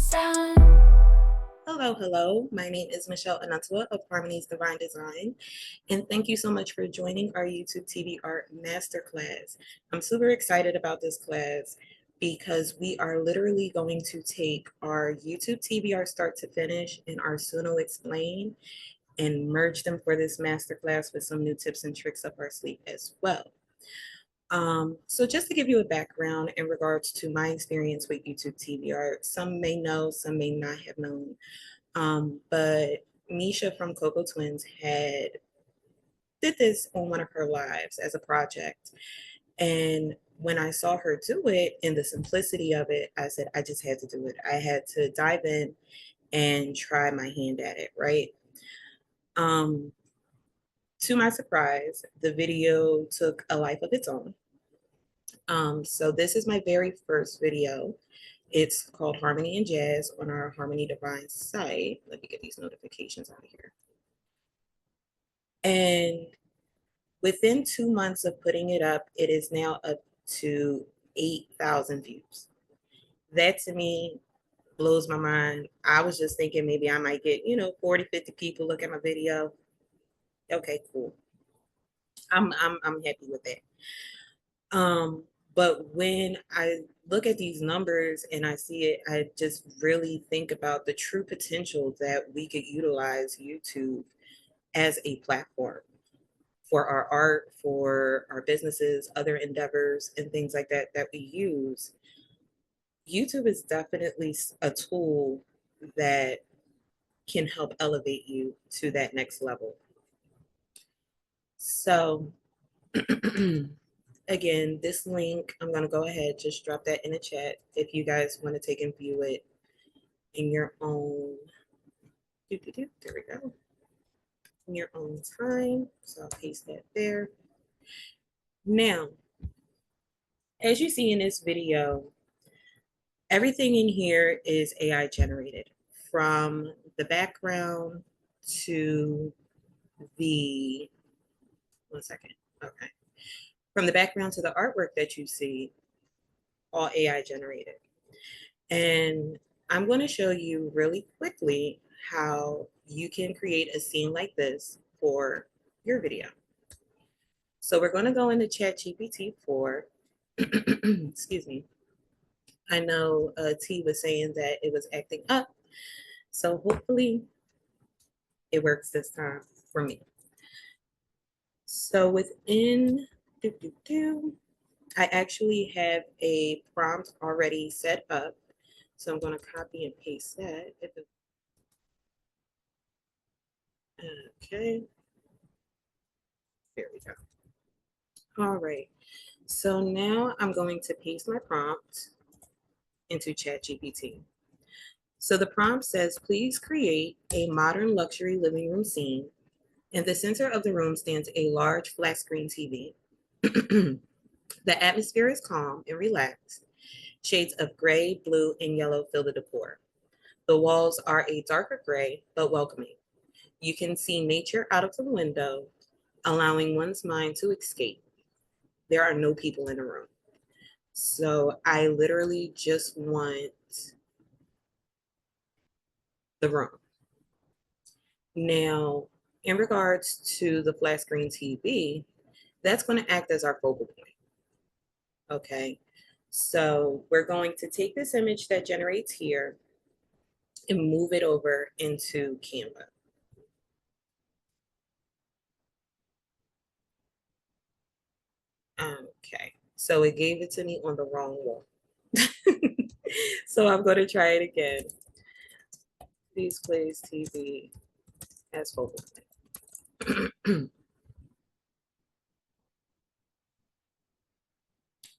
sound. Hello. My name is Michelle Anantua of Harmony's Divine Design, and thank you so much for joining our YouTube TV Art Masterclass. I'm super excited about this class because we are literally going to take our YouTube TV Art start to finish and our Suno Explain and merge them for this masterclass with some new tips and tricks up our sleeve as well. So just to give you a background in regards to my experience with YouTube TV art, some may know, some may not have known. But Misha from Coco Twins did this on one of her lives as a project. And when I saw her do it and the simplicity of it, I said, I just had to do it. I had to dive in and try my hand at it, right? To my surprise, the video took a life of its own. So this is my very first video. It's called Harmony and Jazz on our Harmony Divine site. Let me get these notifications out of here. And within 2 months of putting it up, it is now up to 8,000 views. That to me blows my mind. I was just thinking maybe I might get, 40, 50 people look at my video. Okay, cool. I'm happy with that. But when I look at these numbers and I see it, I just really think about the true potential that we could utilize YouTube as a platform for our art, for our businesses, other endeavors, and things like that that we use. YouTube is definitely a tool that can help elevate you to that next level. So again, this link, I'm going to go ahead, just drop that in the chat if you guys want to take and view it in your own, there we go, in your own time. So I'll paste that there. Now, as you see in this video, everything in here is AI generated, from the background to the, one second, okay. From the background to the artwork that you see, all AI generated. And I'm going to show you really quickly how you can create a scene like this for your video. So we're going to go into ChatGPT 4. Excuse me. I know T was saying that it was acting up. So hopefully it works this time for me. So within, I actually have a prompt already set up. So I'm going to copy and paste that. Okay. There we go. All right. So now I'm going to paste my prompt into ChatGPT. So the prompt says, please create a modern luxury living room scene. In the center of the room stands a large flat screen TV. The atmosphere is calm and relaxed. Shades of gray, blue, and yellow fill the decor. The walls are a darker gray, but welcoming. You can see nature out of the window, allowing one's mind to escape. There are no people in the room. So I literally just want the room. Now, in regards to the flat screen TV, that's going to act as our focal point. Okay, so we're going to take this image that generates here and move it over into Canva. Okay, so it gave it to me on the wrong wall. So I'm going to try it again. Please place TV as focal point.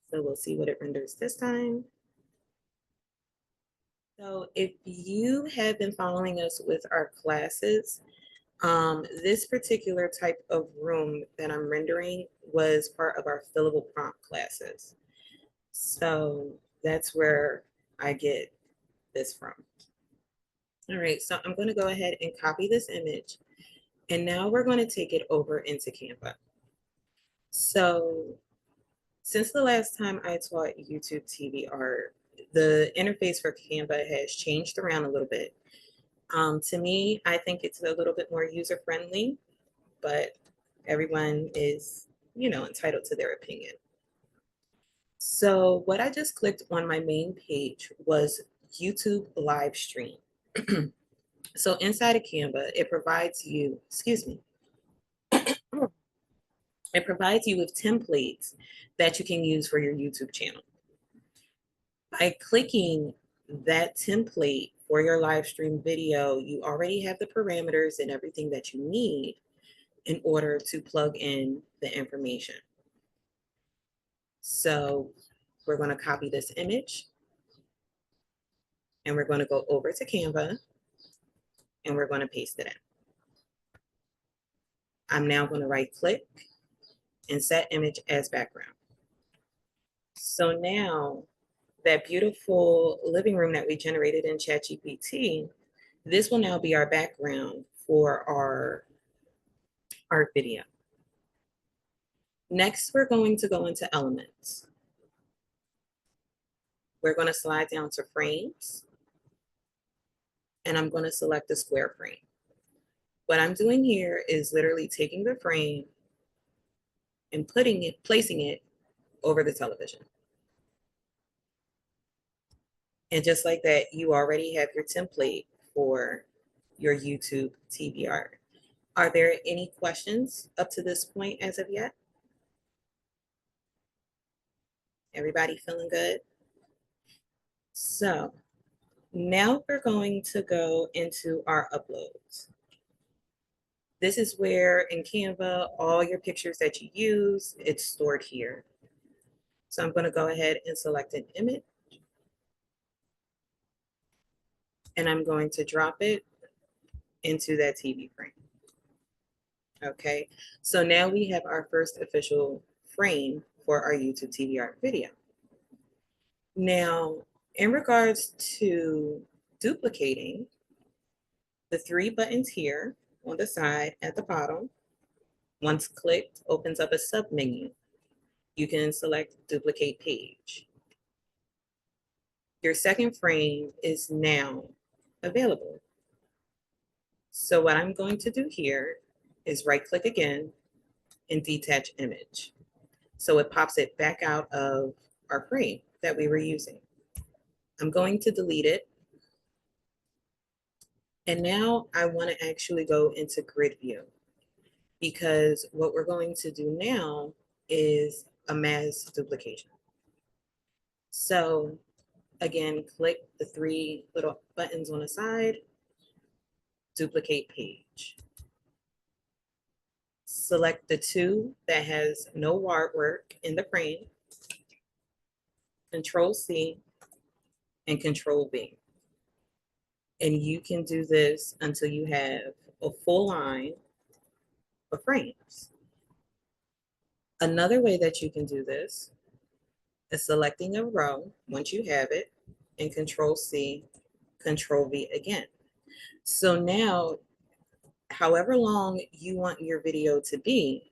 So we'll see what it renders this time. So if you have been following us with our classes, this particular type of room that I'm rendering was part of our fillable prompt classes. So that's where I get this from. All right, so I'm going to go ahead and copy this image. And now we're going to take it over into Canva. So since the last time I taught YouTube TV art, the interface for Canva has changed around a little bit. To me, I think it's a little bit more user friendly, but everyone is, entitled to their opinion. So what I just clicked on my main page was YouTube live stream. So inside of Canva, it provides you, it provides you with templates that you can use for your YouTube channel. By clicking that template for your live stream video, you already have the parameters and everything that you need in order to plug in the information. So we're going to copy this image and we're going to go over to Canva and we're going to paste it in. I'm now going to right click and set image as background. So now that beautiful living room that we generated in ChatGPT, this will now be our background for our video. Next, we're going to go into elements. We're going to slide down to frames, and I'm going to select the square frame. What I'm doing here is literally taking the frame and placing it over the television. And just like that, you already have your template for your YouTube TV art. Are there any questions up to this point as of yet? Everybody feeling good? So now we're going to go into our uploads. This is where in Canva, all your pictures that you use, it's stored here. So I'm going to go ahead and select an image. And I'm going to drop it into that TV frame. Okay, so now we have our first official frame for our YouTube TV art video. Now, in regards to duplicating, the three buttons here on the side at the bottom, once clicked, opens up a sub-menu. You can select duplicate page. Your second frame is now available. So what I'm going to do here is right-click again and detach image. So it pops it back out of our frame that we were using. I'm going to delete it. And now I want to actually go into grid view, because what we're going to do now is a mass duplication. So again, click the three little buttons on the side, duplicate page. Select the two that has no artwork in the frame, Control C and Control V. And you can do this until you have a full line of frames. Another way that you can do this is selecting a row once you have it and Control C, Control V again. So now, however long you want your video to be,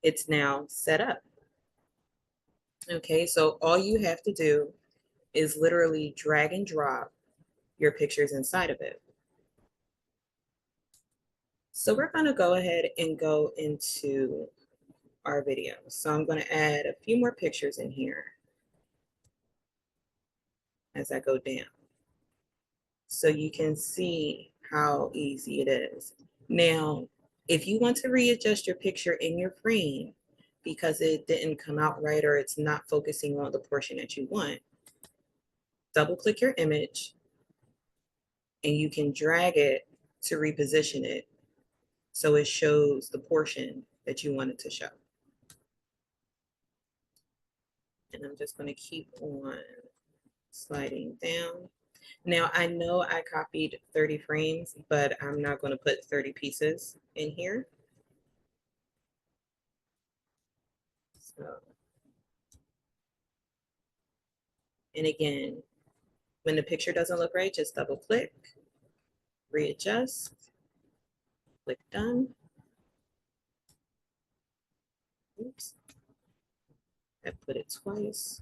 it's now set up. Okay, so all you have to do is literally drag and drop your pictures inside of it. So we're going to go ahead and go into our video. So I'm going to add a few more pictures in here as I go down, so you can see how easy it is. Now, if you want to readjust your picture in your frame because it didn't come out right or it's not focusing on the portion that you want, double click your image and you can drag it to reposition it so it shows the portion that you want it to show. And I'm just going to keep on sliding down. Now, I know I copied 30 frames, but I'm not going to put 30 pieces in here. So, and again, when the picture doesn't look right, just double click, readjust, click done. Oops, I put it twice.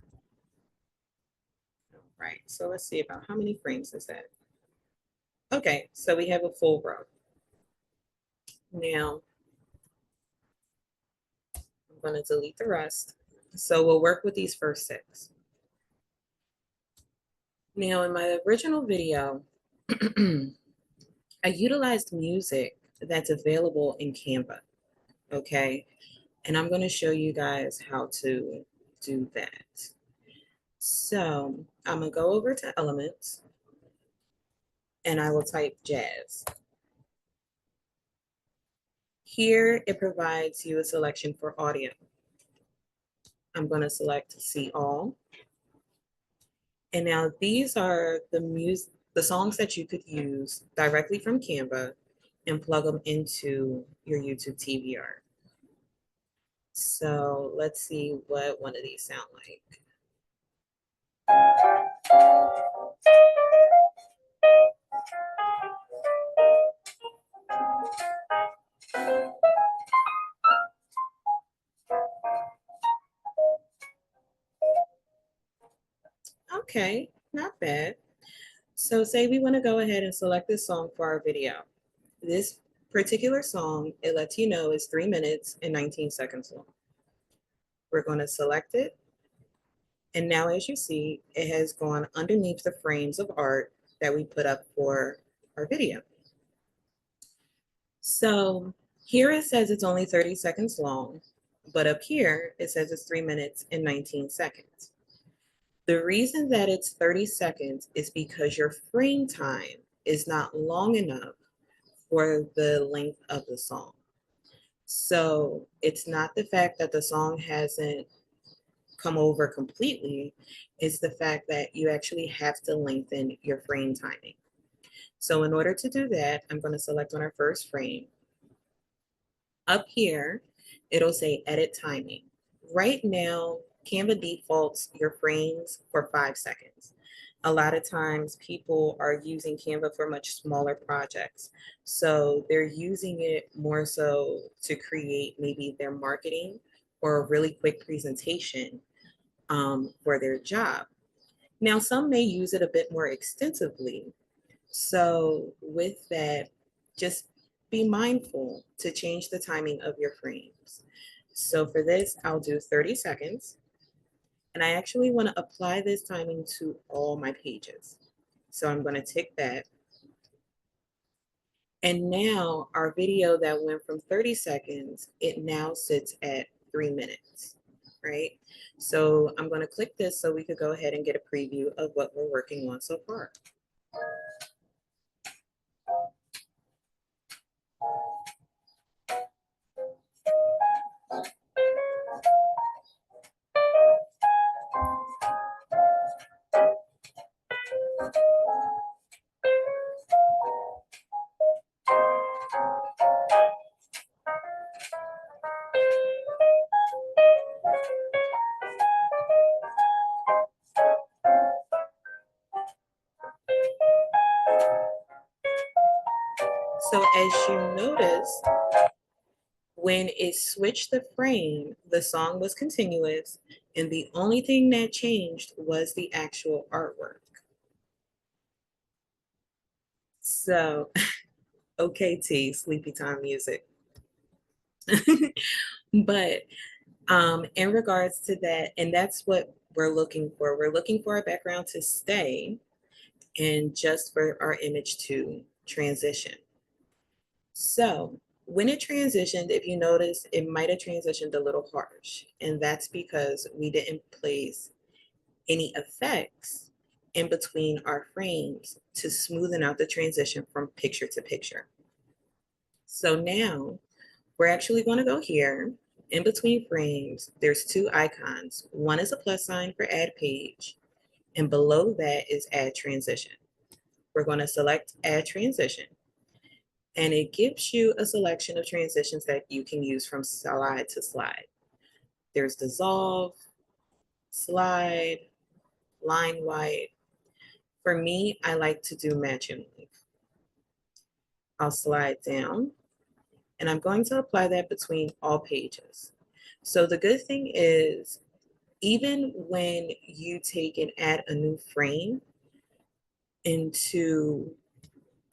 Right, so let's see about how many frames is that. Okay, so we have a full row. Now, I'm going to delete the rest. So we'll work with these first 6. Now, in my original video, I utilized music that's available in Canva, okay? And I'm going to show you guys how to do that. So I'm going to go over to Elements, and I will type jazz. Here, it provides you a selection for audio. I'm going to select See All. And now these are the songs that you could use directly from Canva and plug them into your YouTube TVR. So let's see what one of these sound like. Okay, not bad. So say we want to go ahead and select this song for our video. This particular song, it lets you know is 3 minutes and 19 seconds long. We're going to select it. And now as you see, it has gone underneath the frames of art that we put up for our video. So here it says it's only 30 seconds long, but up here it says it's 3 minutes and 19 seconds. The reason that it's 30 seconds is because your frame time is not long enough for the length of the song. So it's not the fact that the song hasn't come over completely, it's the fact that you actually have to lengthen your frame timing. So in order to do that, I'm going to select on our first frame. Up here, it'll say edit timing. Right now, Canva defaults your frames for 5 seconds. A lot of times people are using Canva for much smaller projects. So they're using it more so to create maybe their marketing or a really quick presentation for their job. Now, some may use it a bit more extensively. So with that, just be mindful to change the timing of your frames. So for this, I'll do 30 seconds. And I actually want to apply this timing to all my pages. So I'm going to tick that. And now our video that went from 30 seconds, it now sits at 3 minutes, right? So I'm going to click this so we could go ahead and get a preview of what we're working on so far. So as you notice, when it switched the frame, the song was continuous, and the only thing that changed was the actual artwork. So, okay, T, sleepy time music. But in regards to that, and that's what we're looking for. We're looking for our background to stay and just for our image to transition. So when it transitioned, if you notice, it might have transitioned a little harsh, and that's because we didn't place any effects in between our frames to smoothen out the transition from picture to picture. So now we're actually going to go here. In between frames, there's 2 icons. One is a plus sign for add page, and below that is add transition. We're going to select add transition, and it gives you a selection of transitions that you can use from slide to slide. There's dissolve, slide, line white. For me, I like to do match and leave. I'll slide down, and I'm going to apply that between all pages. So the good thing is even when you take and add a new frame into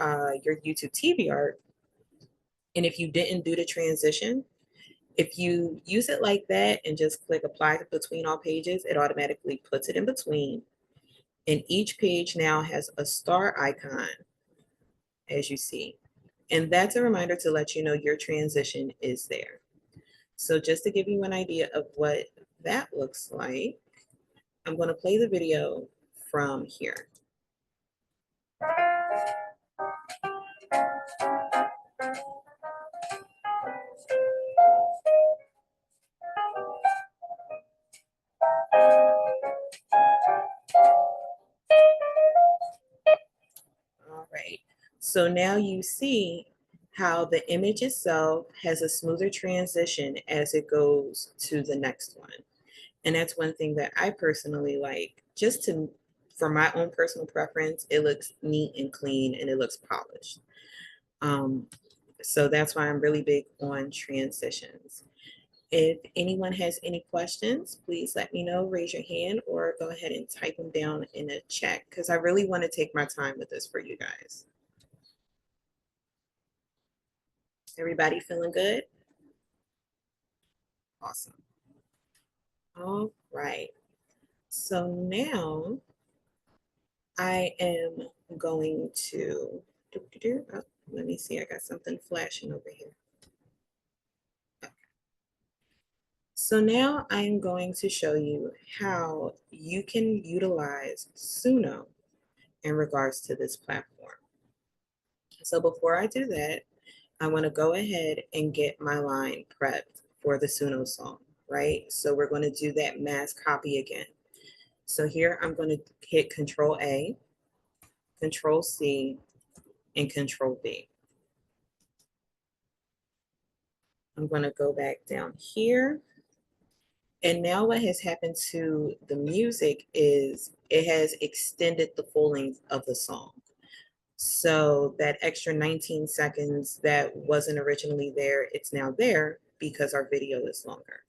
your YouTube TV art, and if you didn't do the transition, if you use it like that and just click apply between all pages, it automatically puts it in between. And each page now has a star icon, as you see. And that's a reminder to let you know your transition is there. So just to give you an idea of what that looks like, I'm going to play the video from here. All right. So now you see how the image itself has a smoother transition as it goes to the next one. And that's one thing that I personally like, just to, for my own personal preference, it looks neat and clean and it looks polished. So that's why I'm really big on transitions. If anyone has any questions, please let me know, raise your hand, or go ahead and type them down in the chat, because I really want to take my time with this for you guys. Everybody feeling good? Awesome. All right. So now I am going to, oh, let me see, I got something flashing over here. So now I'm going to show you how you can utilize Suno in regards to this platform. So before I do that, I want to go ahead and get my line prepped for the Suno song, right? So we're going to do that mass copy again. So here I'm going to hit Control A, Control C, and Control V. I'm going to go back down here. And now what has happened to the music is it has extended the full length of the song. So that extra 19 seconds that wasn't originally there, it's now there because our video is longer.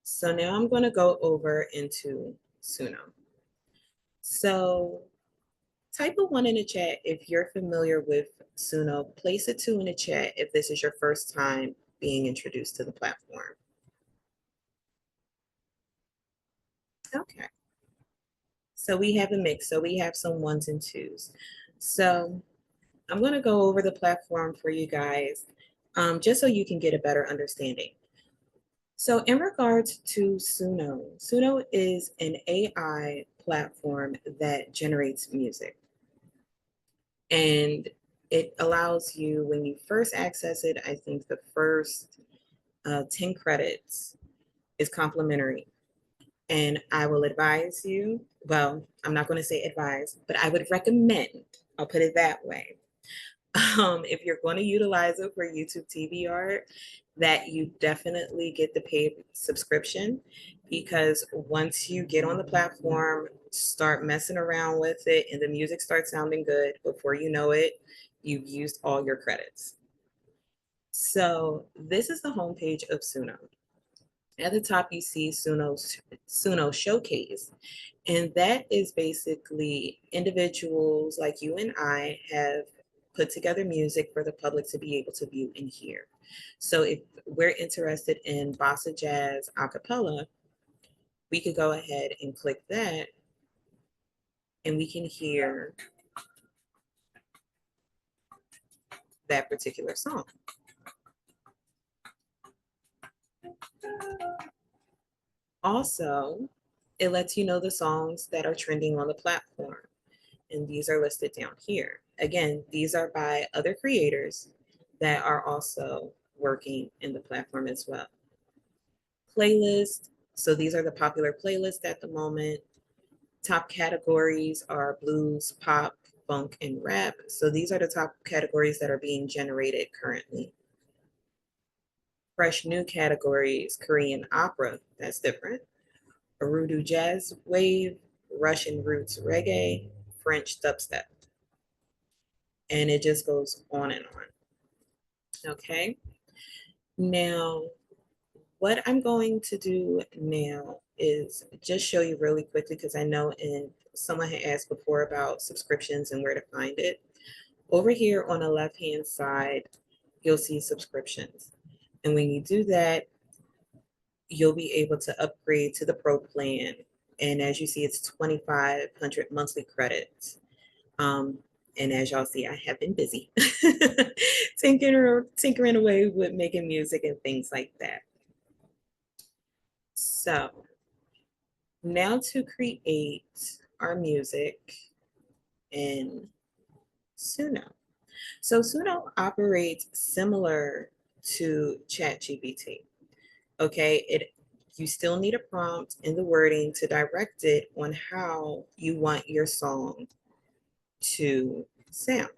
So now I'm going to go over into Suno. So type a 1 in the chat if you're familiar with Suno. Place a 2 in the chat if this is your first time being introduced to the platform. Okay. So we have a mix. So we have some 1s and 2s. So I'm going to go over the platform for you guys, just so you can get a better understanding. So in regards to Suno, Suno is an AI platform that generates music. And it allows you, when you first access it, I think the first 10 credits is complimentary. And I will advise you, well, I'm not going to say advise, but I would recommend, I'll put it that way. If you're going to utilize it for YouTube TV art, that you definitely get the paid subscription, because once you get on the platform, start messing around with it, and the music starts sounding good, before you know it, you've used all your credits. So this is the homepage of Suno. At the top, you see Suno Showcase, and that is basically individuals like you and I have put together music for the public to be able to view and hear. So if we're interested in bossa jazz a cappella, we could go ahead and click that, and we can hear that particular song. Also, it lets you know the songs that are trending on the platform, and these are listed down here. Again, these are by other creators that are also working in the platform as well. Playlist, so these are the popular playlists at the moment. Top categories are blues, pop, funk, and rap. So these are the top categories that are being generated currently. Fresh new categories, Korean opera, that's different. Urdu jazz wave, Russian roots reggae, French dubstep. And it just goes on and on. Okay. Now, what I'm going to do now is just show you really quickly, because I know someone had asked before about subscriptions and where to find it. Over here on the left-hand side, you'll see subscriptions. And when you do that, you'll be able to upgrade to the Pro plan. And as you see, it's 2,500 monthly credits. And as y'all see, I have been busy tinkering away with making music and things like that. So now to create our music in Suno. So Suno operates similar to ChatGPT. Okay, you still need a prompt in the wording to direct it on how you want your song to sound.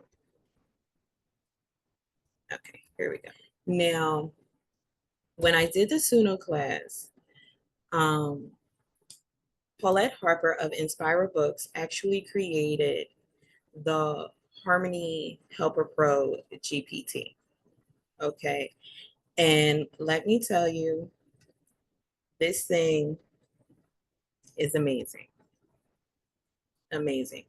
Okay, here we go. Now, when I did the Suno class, Paulette Harper of Inspira Books actually created the Harmony Helper Pro GPT. Okay, and let me tell you, this thing is amazing. Amazing.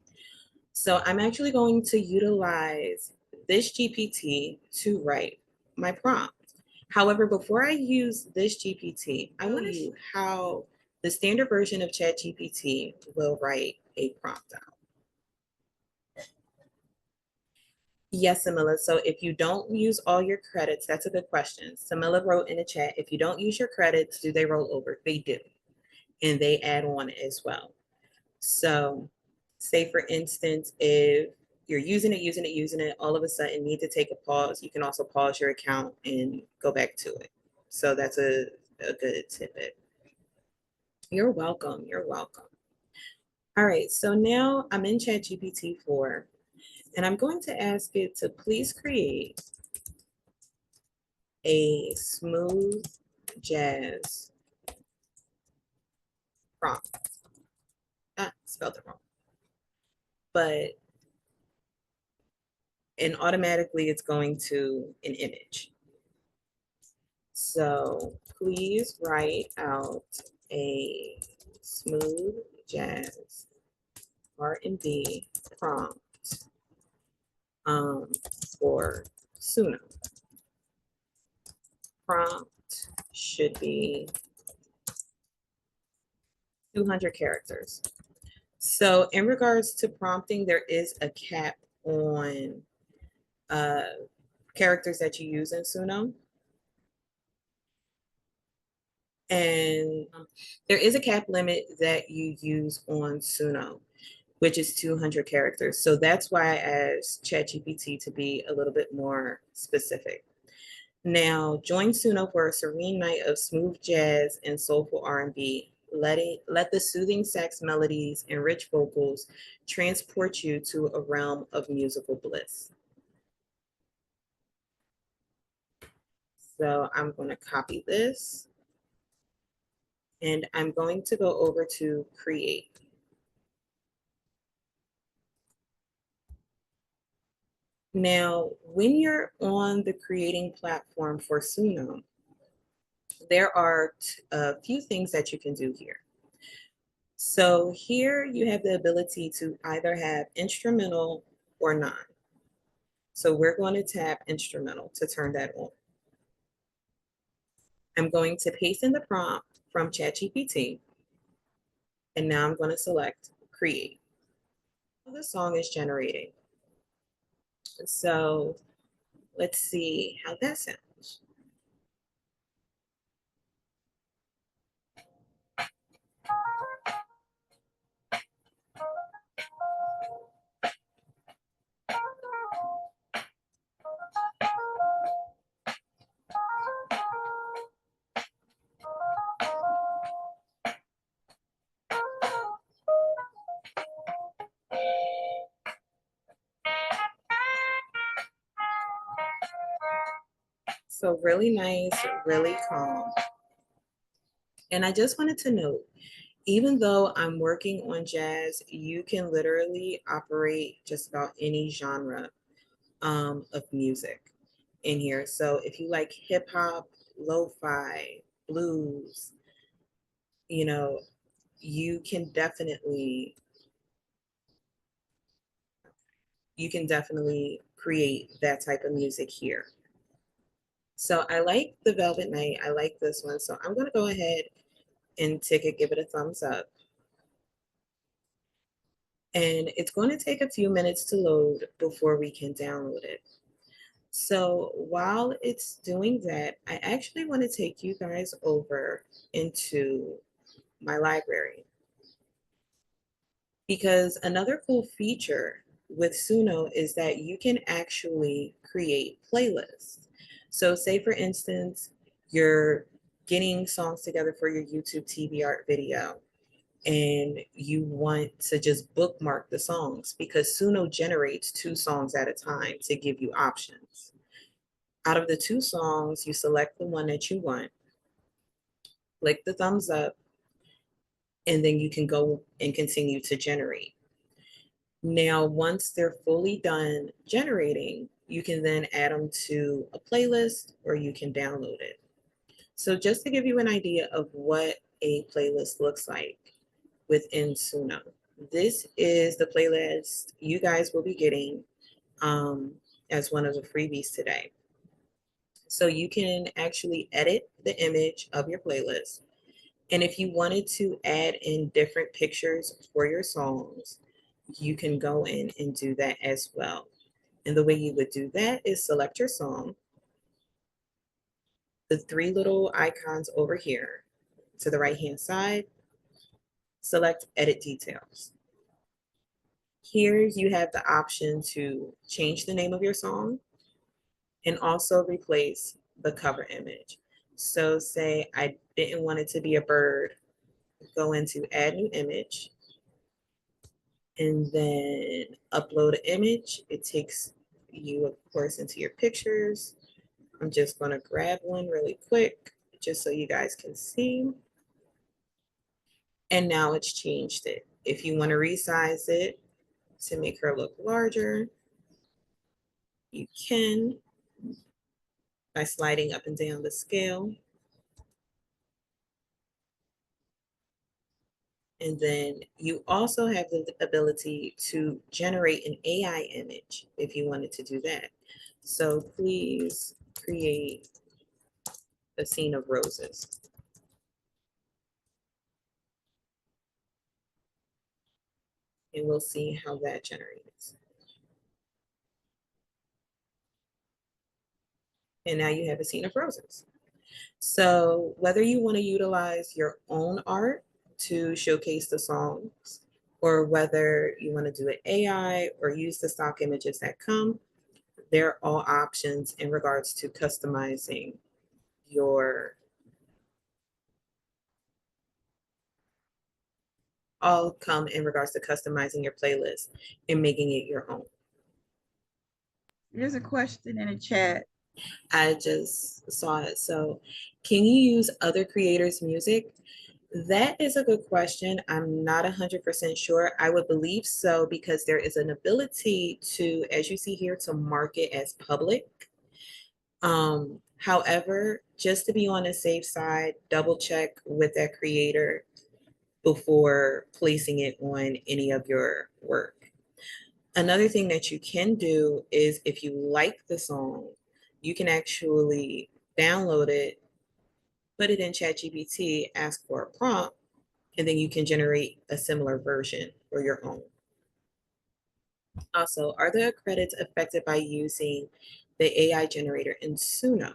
So I'm actually going to utilize this GPT to write my prompt. However, before I use this GPT, I want to show you how the standard version of ChatGPT will write a prompt out. Yes, Samila. So if you don't use all your credits, that's a good question. Samila wrote in the chat, if you don't use your credits, do they roll over? They do. And they add on as well. So say for instance, if you're using it, all of a sudden need to take a pause, you can also pause your account and go back to it. So that's a good tidbit. You're welcome. You're welcome. All right, so now I'm in ChatGPT 4, and I'm going to ask it to please create a smooth jazz prompt. Spelled it wrong. But, and automatically it's going to an image. So please write out a smooth jazz R&B prompt for Suno. Prompt should be 200 characters. So in regards to prompting, there is a cap on characters that you use in Suno. And there is a cap limit that you use on Suno, which is 200 characters. So that's why I asked ChatGPT to be a little bit more specific. Now, join Suno for a serene night of smooth jazz and soulful R&B. Let the soothing sax melodies and rich vocals transport you to a realm of musical bliss. So I'm going to copy this, and I'm going to go over to create. Now, when you're on the creating platform for Suno, there are a few things that you can do here. So here you have the ability to either have instrumental or non. So we're going to tap instrumental to turn that on. I'm going to paste in the prompt from ChatGPT, and now I'm going to select create. The song is generating. So let's see how that sounds. So really nice, really calm. And I just wanted to note, even though I'm working on jazz, you can literally operate just about any genre of music in here. So if you like hip hop, lo-fi, blues, you know, you can definitely create that type of music here. So I like the Velvet Night. I like this one. So I'm going to go ahead and give it a thumbs up. And it's going to take a few minutes to load before we can download it. So while it's doing that, I actually want to take you guys over into my library. Because another cool feature with Suno is that you can actually create playlists. So say for instance, you're getting songs together for your YouTube TV art video and you want to just bookmark the songs because Suno generates 2 songs at a time to give you options. Out of the 2 songs, you select the one that you want, click the thumbs up, and then you can go and continue to generate. Now, once they're fully done generating, you can then add them to a playlist or you can download it. So just to give you an idea of what a playlist looks like within Suno, this is the playlist you guys will be getting as one of the freebies today. So you can actually edit the image of your playlist. And if you wanted to add in different pictures for your songs, you can go in and do that as well. And the way you would do that is select your song, the 3 little icons over here to the right-hand side, select Edit Details. Here you have the option to change the name of your song and also replace the cover image. So say I didn't want it to be a bird, go into Add New Image, and then upload an image. It takes you, of course, into your pictures. I'm just going to grab one really quick just so you guys can see. And now it's changed it. If you want to resize it to make her look larger, you can by sliding up and down the scale. And then you also have the ability to generate an AI image if you wanted to do that. So please create a scene of roses. And we'll see how that generates. And now you have a scene of roses. So whether you want to utilize your own art to showcase the songs, or whether you want to do it AI or use the stock images that come, they're all options in regards to customizing your, all come in regards to customizing your playlist and making it your own. There's a question in the chat. I just saw it. So can you use other creators' music? That is a good question. I'm not 100% sure. I would believe so because there is an ability to, as you see here, to mark it as public. However, just to be on the safe side, double check with that creator before placing it on any of your work. Another thing that you can do is if you like the song, you can actually download it, put it in ChatGPT, ask for a prompt, and then you can generate a similar version for your own. Also, are the credits affected by using the AI generator in Suno?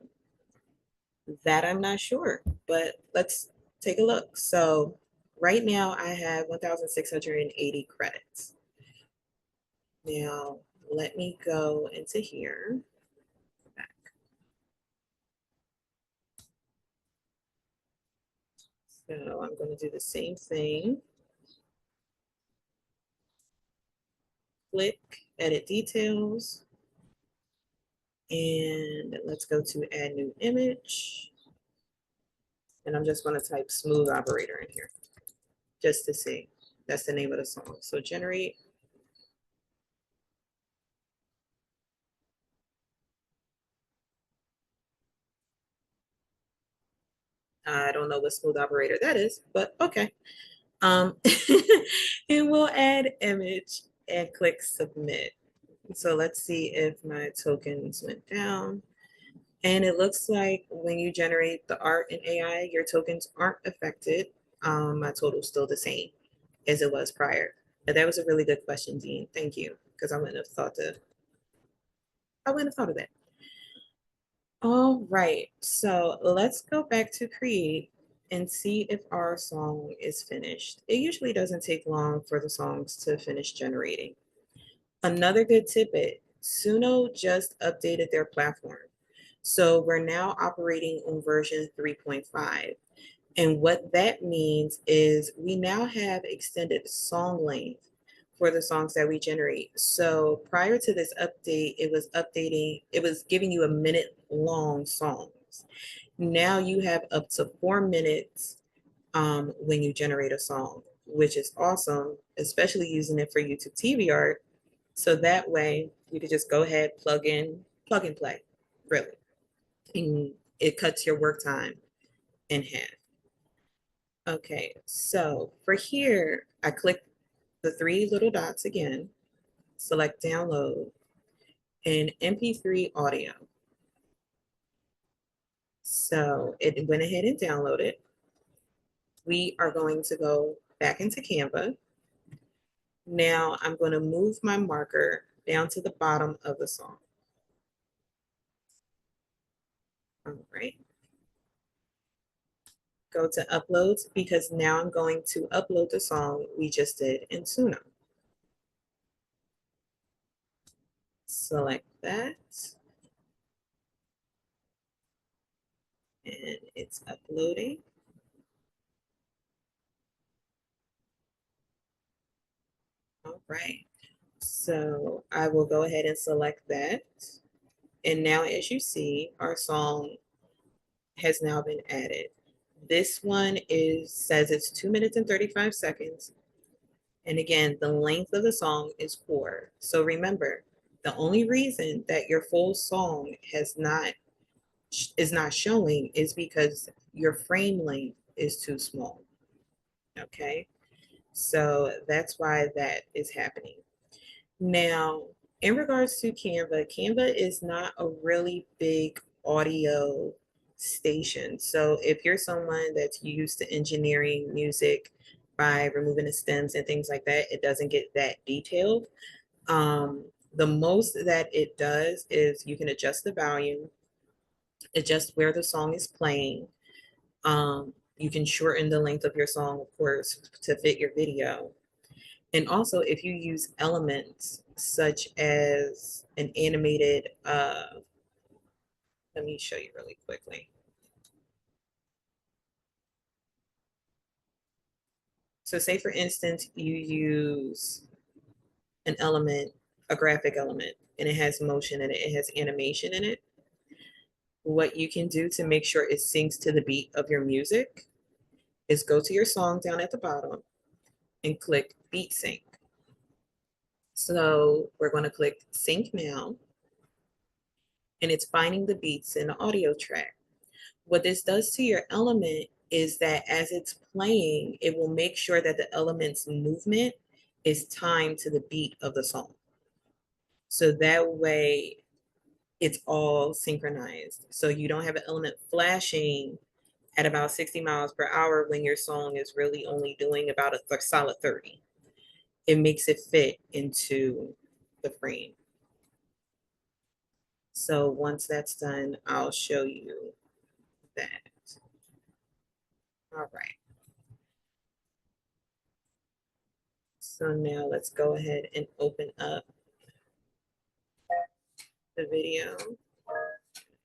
That I'm not sure, but let's take a look. So right now I have 1,680 credits. Now let me go into here. So I'm going to do the same thing. Click Edit Details. And let's go to Add New Image. And I'm just going to type Smooth Operator in here just to see. That's the name of the song. So generate. I don't know what smooth operator that is, but okay. And we'll add image and click submit. So let's see if my tokens went down. And it looks like when you generate the art in AI, your tokens aren't affected. My total's still the same as it was prior. But that was a really good question, Dean. Thank you, because I wouldn't have thought of that. All right, so let's go back to create and see if our song is finished. It usually doesn't take long for the songs to finish generating. Another good tidbit, Suno just updated their platform. So we're now operating on version 3.5. And what that means is we now have extended song length for the songs that we generate. So prior to this update, it was giving you a minute long songs. Now you have up to 4 minutes when you generate a song, which is awesome, especially using it for YouTube TV art. So that way you could just go ahead, plug and play, really. And it cuts your work time in half. Okay, so for here, I click the three little dots again, select download, and MP3 audio. So it went ahead and downloaded. We are going to go back into Canva. Now I'm going to move my marker down to the bottom of the song. All right. Go to uploads because now I'm going to upload the song we just did in Suno. Select that. And it's uploading. All right. So I will go ahead and select that. And now as you see, our song has now been added. This one says it's 2 minutes and 35 seconds. And again, the length of the song is 4. So remember, the only reason that your full song is not showing is because your frame length is too small. Okay, so that's why that is happening. Now, in regards to Canva, Canva is not a really big audio station. So if you're someone that's used to engineering music by removing the stems and things like that, it doesn't get that detailed. The most that it does is you can adjust the volume, adjust where the song is playing. You can shorten the length of your song, of course, to fit your video. And also, if you use elements such as an animated, let me show you really quickly. So say for instance, you use an element, a graphic element, and it has motion in it, it has animation in it. What you can do to make sure it syncs to the beat of your music is go to your song down at the bottom and click beat sync. So we're going to click sync now, and it's finding the beats in the audio track. What this does to your element is that as it's playing, it will make sure that the element's movement is timed to the beat of the song. So that way it's all synchronized. So you don't have an element flashing at about 60 miles per hour when your song is really only doing about a solid 30. It makes it fit into the frame. So once that's done, I'll show you that. All right. So now let's go ahead and open up the video.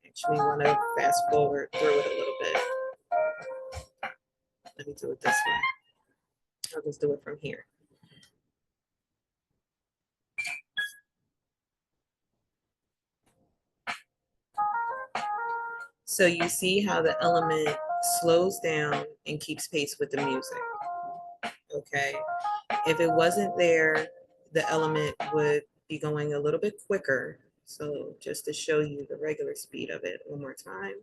Actually want to fast forward through it a little bit. Let me do it this way. I'll just do it from here. So you see how the element slows down and keeps pace with the music. Okay. If it wasn't there, the element would be going a little bit quicker. So just to show you the regular speed of it one more time.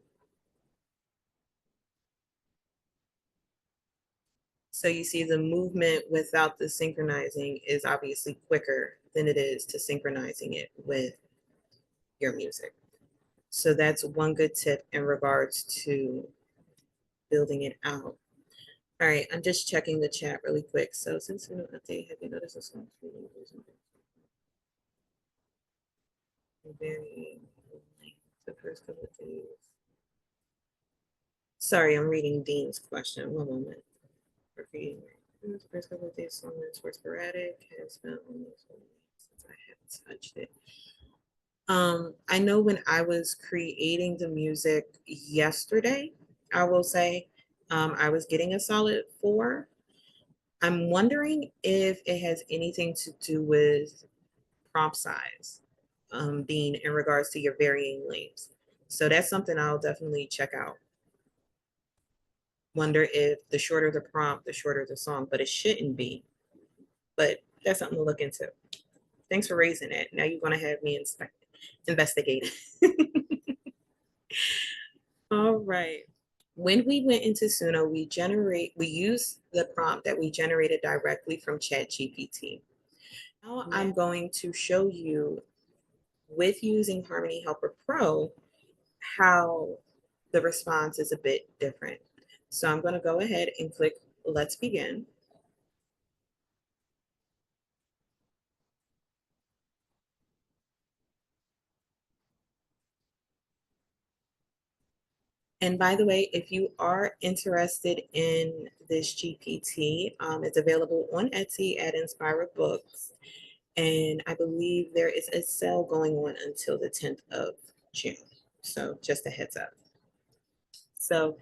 So you see the movement without the synchronizing is obviously quicker than it is to synchronizing it with your music. So that's one good tip in regards to building it out. All right, I'm just checking the chat really quick. So since we don't update, have you noticed a song very the first couple of days? Sorry, I'm reading Dean's question. One moment. Repeating. The first couple of days, song were sporadic. Has been almost a week since I haven't touched it. I know when I was creating the music yesterday, I will say, I was getting a solid 4. I'm wondering if it has anything to do with prompt size, being in regards to your varying lengths. So that's something I'll definitely check out. Wonder if the shorter the prompt, the shorter the song, but it shouldn't be. But that's something to look into. Thanks for raising it. Now you're going to have me investigate. All right. When we went into Suno, we use the prompt that we generated directly from ChatGPT. Now I'm going to show you with using Harmony Helper Pro how the response is a bit different. So I'm going to go ahead and click Let's Begin. And by the way, if you are interested in this GPT, it's available on Etsy at Inspira Books. And I believe there is a sale going on until the 10th of June. So just a heads up. So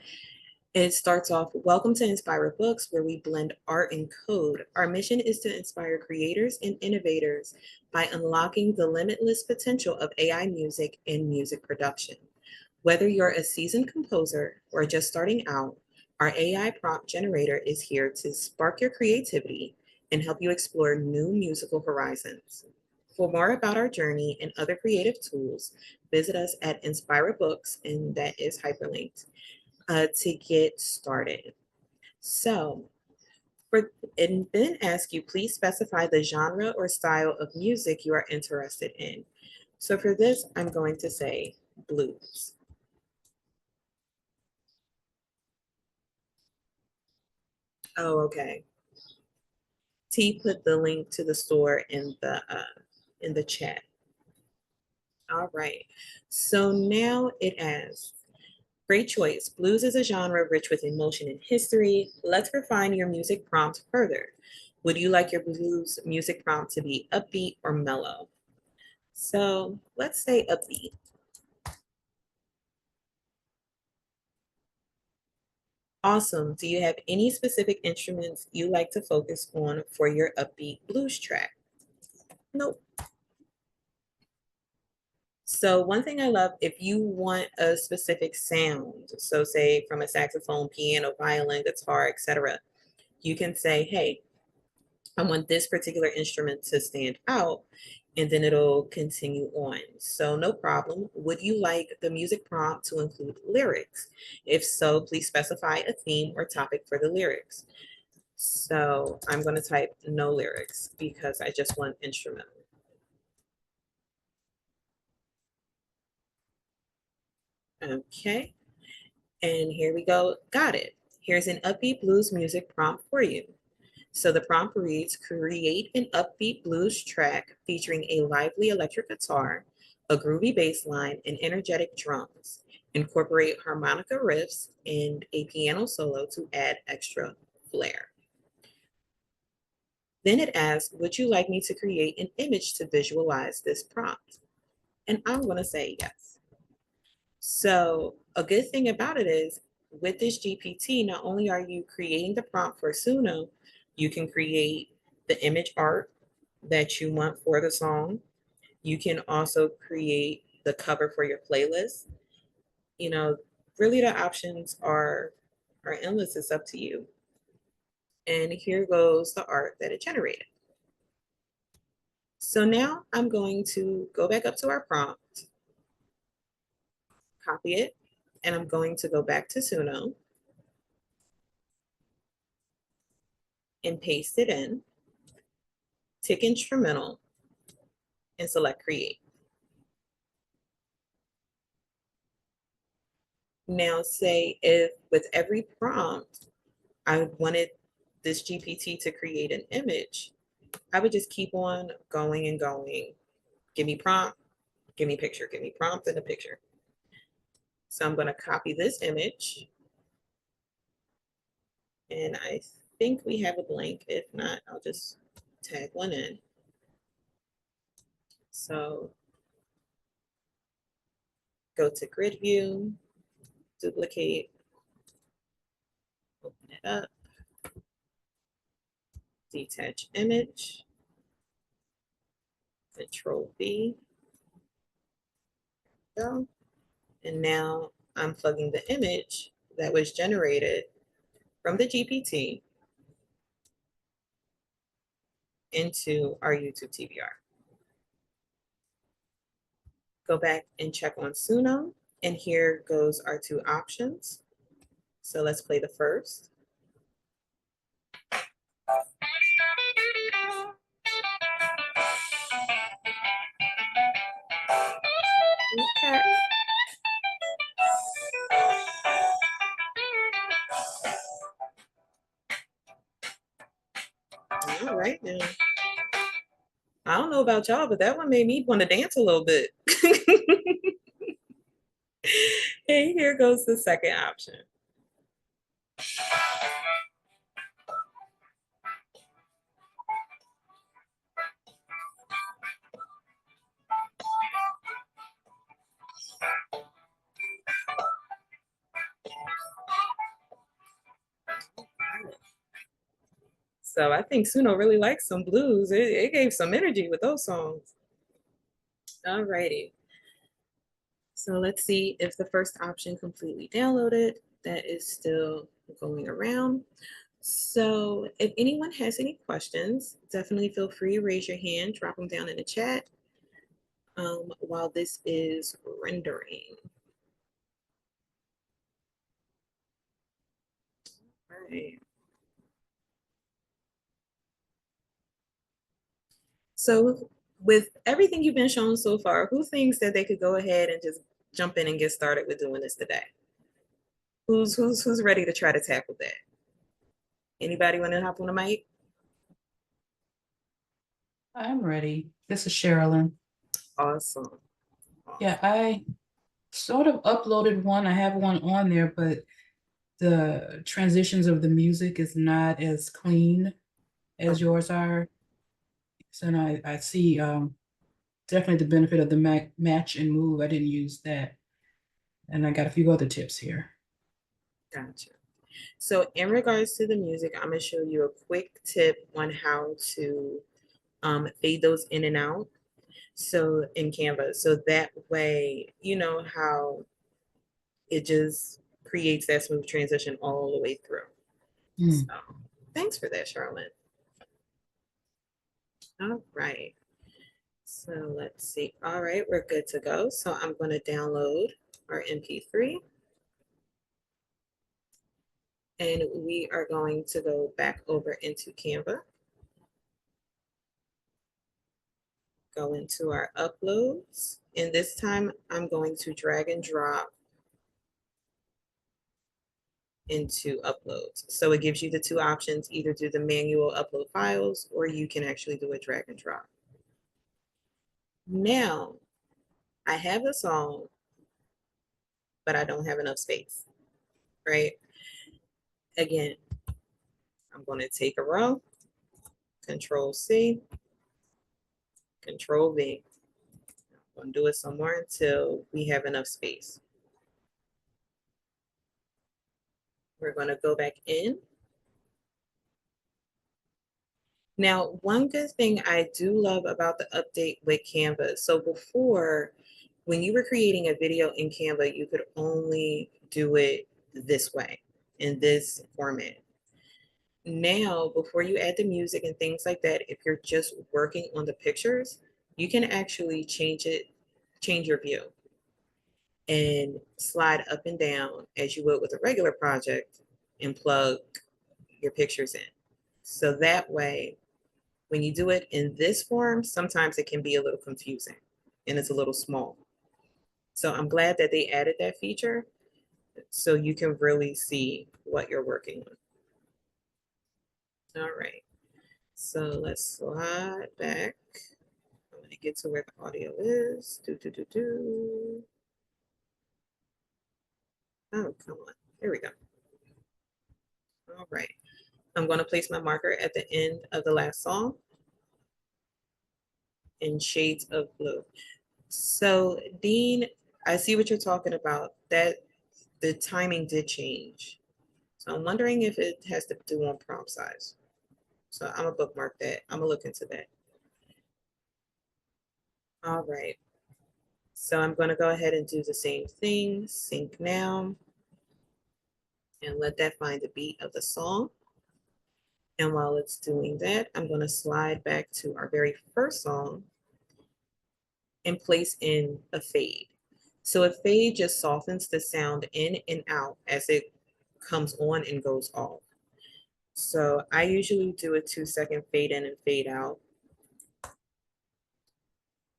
it starts off, welcome to Inspira Books, where we blend art and code. Our mission is to inspire creators and innovators by unlocking the limitless potential of AI music and music production. Whether you're a seasoned composer or just starting out, our AI prompt generator is here to spark your creativity and help you explore new musical horizons. For more about our journey and other creative tools, visit us at Inspira Books, and that is hyperlinked, to get started. So, and then ask you, please specify the genre or style of music you are interested in. So for this, I'm going to say blues. Oh, okay. T put the link to the store in the chat. All right. So now it asks, great choice. Blues is a genre rich with emotion and history. Let's refine your music prompt further. Would you like your blues music prompt to be upbeat or mellow? So let's say upbeat. Awesome. Do you have any specific instruments you like to focus on for your upbeat blues track? Nope. So one thing I love, if you want a specific sound, so say from a saxophone, piano, violin, guitar, etc., you can say, hey, I want this particular instrument to stand out, and then it'll continue on. So no problem. Would you like the music prompt to include lyrics? If so, please specify a theme or topic for the lyrics. So I'm going to type no lyrics because I just want instrumental. Okay. And here we go. Got it. Here's an upbeat blues music prompt for you. So the prompt reads, create an upbeat blues track featuring a lively electric guitar, a groovy bass line, and energetic drums. Incorporate harmonica riffs and a piano solo to add extra flair. Then it asks, would you like me to create an image to visualize this prompt? And I'm going to say yes. So a good thing about it is with this GPT, not only are you creating the prompt for Suno, you can create the image art that you want for the song. You can also create the cover for your playlist. You know, really the options are endless. It's up to you. And here goes the art that it generated. So now I'm going to go back up to our prompt, copy it, and I'm going to go back to Suno. and paste it in, tick instrumental, and select create. Now say if with every prompt, I wanted this GPT to create an image, I would just keep on going and going. Give me prompt, give me picture, give me prompt and a picture. So I'm going to copy this image. And I think we have a blank. If not, I'll just tag one in. So go to grid view, duplicate, open it up, detach image, Control V, go. And now I'm plugging the image that was generated from the GPT into our YouTube TVR. Go back and check on Suno, and here goes our two options. So let's play the first. Okay. All right now. I don't know about y'all, but that one made me want to dance a little bit. And here goes the second option. So I think Suno really likes some blues. It gave some energy with those songs. All righty. So let's see if the first option completely downloaded. That is still going around. So if anyone has any questions, definitely feel free to raise your hand, drop them down in the chat while this is rendering. All right. So with everything you've been shown so far, who thinks that they could go ahead and just jump in and get started with doing this today? Who's ready to try to tackle that? Anybody want to hop on the mic? I'm ready. This is Sherilyn. Awesome. Yeah, I sort of uploaded one. I have one on there, but the transitions of the music is not as clean as yours are. So I see definitely the benefit of the match and move. I didn't use that. And I got a few other tips here. Gotcha. So in regards to the music, I'm going to show you a quick tip on how to fade those in and out. So in Canva, so that way, you know how it just creates that smooth transition all the way through. So thanks for that, Charlotte. All right. So let's see. All right, we're good to go. So I'm going to download our MP3. And we are going to go back over into Canva. Go into our uploads. And this time I'm going to drag and drop into uploads. So it gives you the two options, either do the manual upload files, or you can actually do a drag and drop. Now, I have a song, but I don't have enough space, right? Again, I'm going to take a row, Control C, Control V. I'm going to do it some more until we have enough space. We're going to go back in. Now, one good thing I do love about the update with Canva, so before, when you were creating a video in Canva, you could only do it this way, in this format. Now, before you add the music and things like that, if you're just working on the pictures, you can actually change your view and slide up and down as you would with a regular project and plug your pictures in. So that way, when you do it in this form, sometimes it can be a little confusing and it's a little small. So I'm glad that they added that feature so you can really see what you're working on. All right, so let's slide back. I'm going to get to where the audio is. Oh, come on. Here we go. All right. I'm going to place my marker at the end of the last song in shades of blue. So, Dean, I see what you're talking about, that the timing did change. So I'm wondering if it has to do on prompt size. So I'm gonna bookmark that. I'm gonna look into that. All right. So I'm gonna go ahead and do the same thing, sync now, and let that find the beat of the song. And while it's doing that, I'm gonna slide back to our very first song and place in a fade. So a fade just softens the sound in and out as it comes on and goes off. So I usually do a 2-second fade in and fade out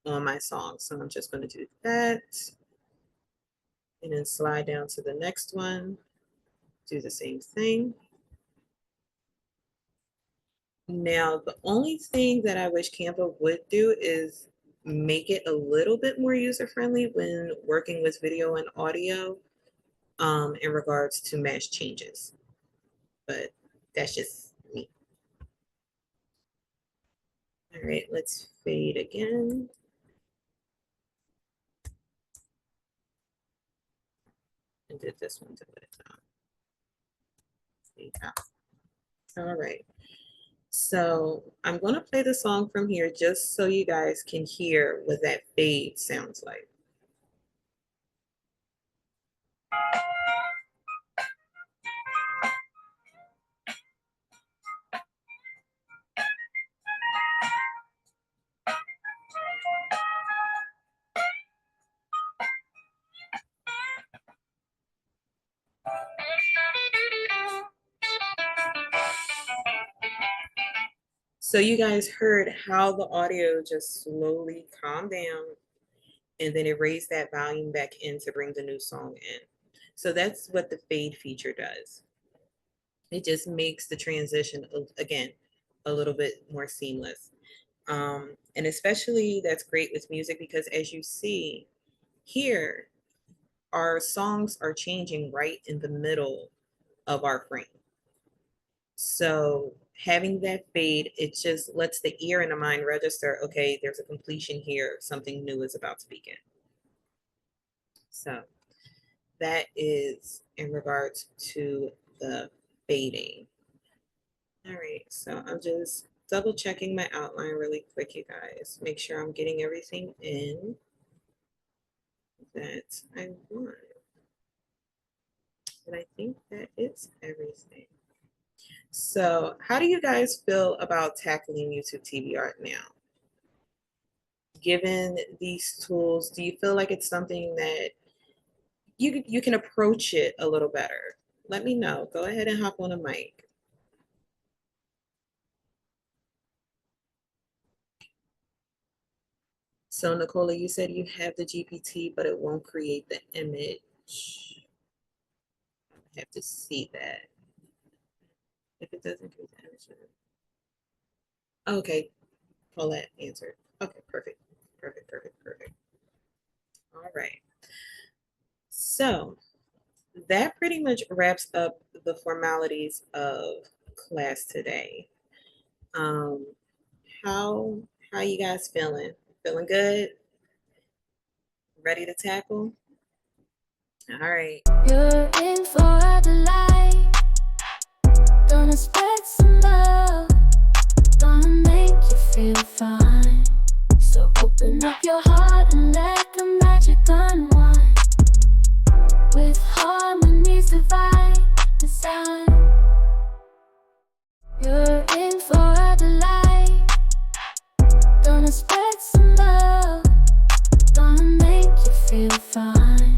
on my song. So I'm just going to do that and then slide down to the next one, do the same thing. Now, the only thing that I wish Canva would do is make it a little bit more user-friendly when working with video and audio in regards to match changes. But that's just me. All right, let's fade again. And did this one to it. Fade out. All right. So I'm going to play the song from here just so you guys can hear what that fade sounds like. So you guys heard how the audio just slowly calmed down and then it raised that volume back in to bring the new song in. So that's what the fade feature does. It just makes the transition, again, a little bit more seamless. And especially that's great with music because as you see here, our songs are changing right in the middle of our frame. So having that fade, it just lets the ear and the mind register, okay, there's a completion here, something new is about to begin. So that is in regards to the fading. All right, so I'm just double checking my outline really quick, you guys. Make sure I'm getting everything in that I want. And I think that is everything. So how do you guys feel about tackling YouTube TV art now? Given these tools, do you feel like it's something that you can approach it a little better? Let me know. Go ahead and hop on a mic. So Nicola, you said you have the GPT, but it won't create the image. I have to see that. If it doesn't create the image. Okay, Paulette answered. Okay, perfect. All right. So that pretty much wraps up the formalities of class today. How you guys feeling? Feeling good? Ready to tackle? All right. You're in for a delight. Gonna spread some love. Gonna make you feel fine. So open up your heart and let the magic unwind. With harmonies divine design. You're in for a delight. Gonna spread some love. Gonna make you feel fine.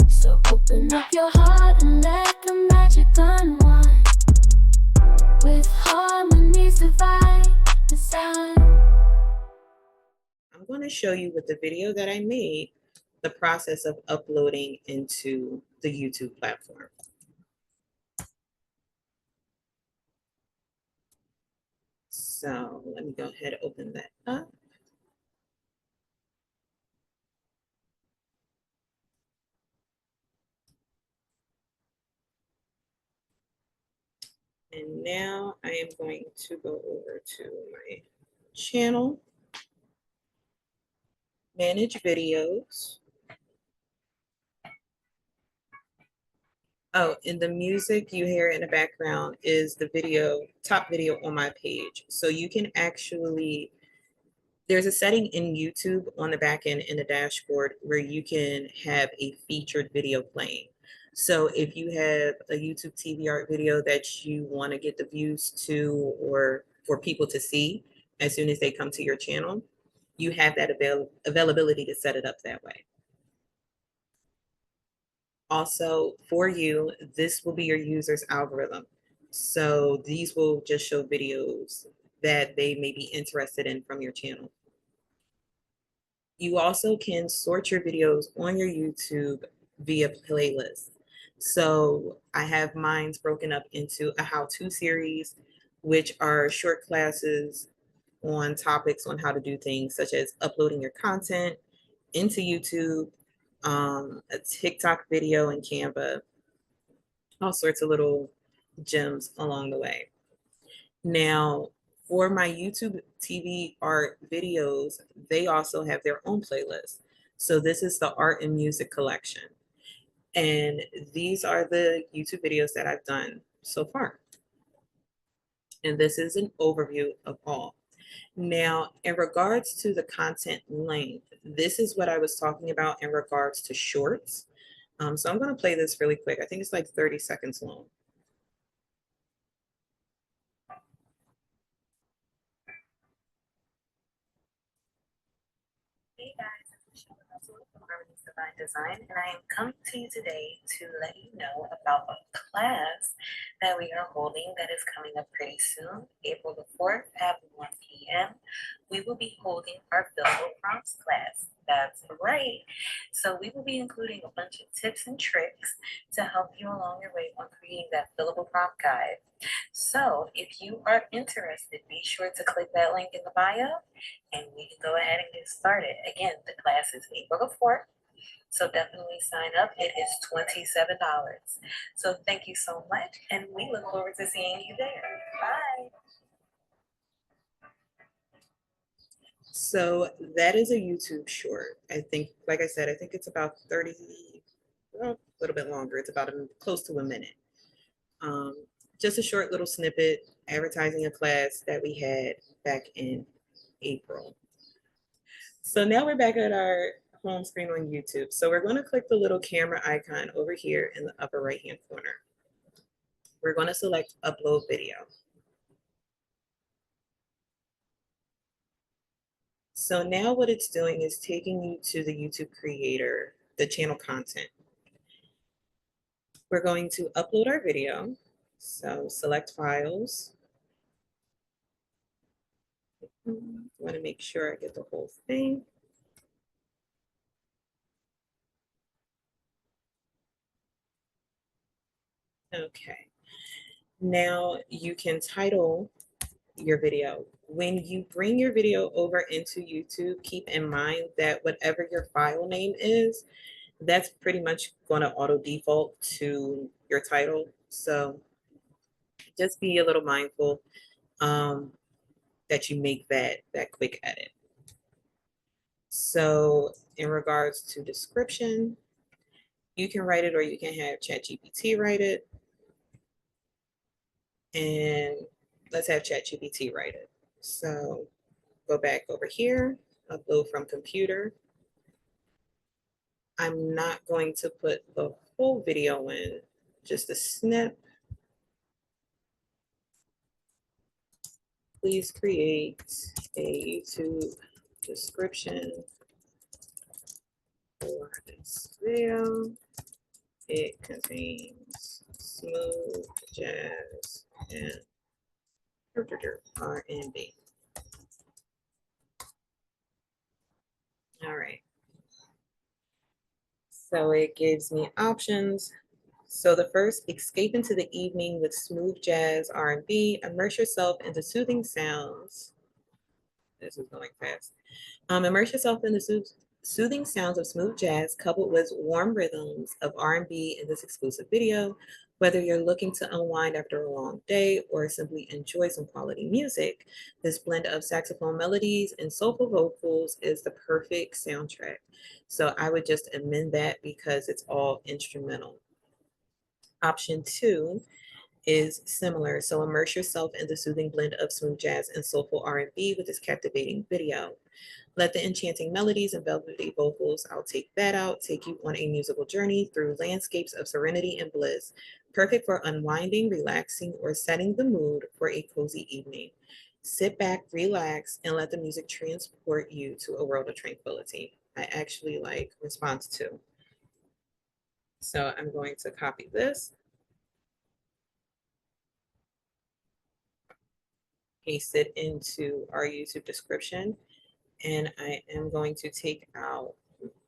So open up your heart and let the magic unwind. With harmony to show you with the video that I made, the process of uploading into the YouTube platform. So let me go ahead and open that up. And now I am going to go over to my channel, manage videos. Oh, and the music you hear in the background is the video, top video on my page. So you can actually, there's a setting in YouTube on the back end in the dashboard where you can have a featured video playing. So if you have a YouTube TV art video that you want to get the views to, or for people to see as soon as they come to your channel, you have that availability to set it up that way. Also, for you, this will be your user's algorithm. So these will just show videos that they may be interested in from your channel. You also can sort your videos on your YouTube via playlist. So I have mine broken up into a how-to series, which are short classes on topics on how to do things such as uploading your content into YouTube, a TikTok video in Canva, all sorts of little gems along the way. Now, for my YouTube TV art videos, they also have their own playlist. So this is the art and music collection. And these are the YouTube videos that I've done so far. And this is an overview of all. Now, in regards to the content length, this is what I was talking about in regards to shorts. So I'm going to play this really quick. I think it's like 30 seconds long. Hey guys, it's Michelle from Harmony's Divine Design, and I am coming to you today to let you know about a class that we are holding that is coming up pretty soon, April the 4th at 1 p.m. We will be holding our fillable prompts class. That's right. So we will be including a bunch of tips and tricks to help you along your way on creating that fillable prompt guide. So if you are interested, be sure to click that link in the bio and we can go ahead and get started. Again, the class is April the 4th, so definitely sign up. It is $27. So thank you so much, and we look forward to seeing you there. Bye. So that is a YouTube short. I think, like I said, I think it's about 30, well, a little bit longer. It's about close to a minute. Just a short little snippet advertising a class that we had back in April. So now we're back at our home screen on YouTube. So we're going to click the little camera icon over here in the upper right hand corner. We're going to select upload video. So now what it's doing is taking you to the YouTube creator, the channel content. We're going to upload our video. So select files. I want to make sure I get the whole thing. Okay. Now you can title your video. When you bring your video over into YouTube, keep in mind that whatever your file name is, that's pretty much going to auto default to your title. So just be a little mindful that you make that quick edit. So in regards to description, you can write it or you can have ChatGPT write it. And let's have ChatGPT write it. So go back over here, upload from computer. I'm not going to put the whole video in, just a snip. Please create a YouTube description for this video. It contains smooth jazz and R&B. So it gives me options. So the first, escape into the evening with smooth jazz, R&B, immerse yourself into soothing sounds. This is going fast. Immerse yourself in the soothing sounds of smooth jazz coupled with warm rhythms of R&B in this exclusive video. Whether you're looking to unwind after a long day or simply enjoy some quality music, this blend of saxophone melodies and soulful vocals is the perfect soundtrack. So I would just amend that because it's all instrumental. Option 2 is similar. So immerse yourself in the soothing blend of smooth jazz and soulful R&B with this captivating video. Let the enchanting melodies and velvety vocals, I'll take that out, take you on a musical journey through landscapes of serenity and bliss, perfect for unwinding, relaxing, or setting the mood for a cozy evening. Sit back, relax, and let the music transport you to a world of tranquility. I actually like response 2. So I'm going to copy this, paste it into our YouTube description, and I am going to take out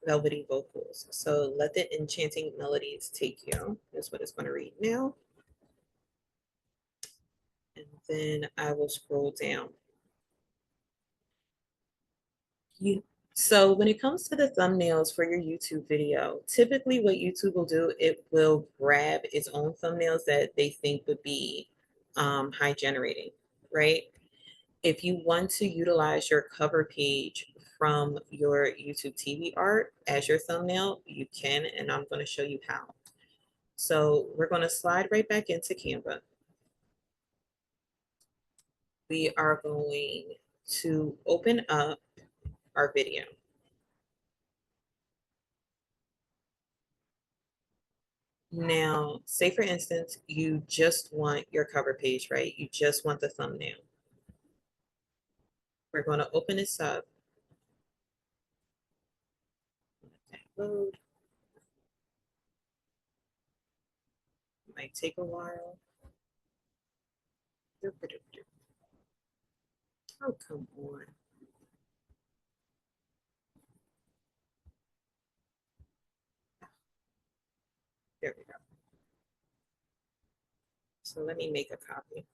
velvety vocals. So let the enchanting melodies take you. That's what it's going to read now. And then I will scroll down. So when it comes to the thumbnails for your YouTube video, typically what YouTube will do, it will grab its own thumbnails that they think would be high generating, right? If you want to utilize your cover page from your YouTube TV art as your thumbnail, you can, and I'm going to show you how. So we're going to slide right back into Canva. We are going to open up our video. Now, say for instance, you just want your cover page, right? You just want the thumbnail. We're going to open this up. Load. Might take a while. Oh, come on. There we go. So let me make a copy.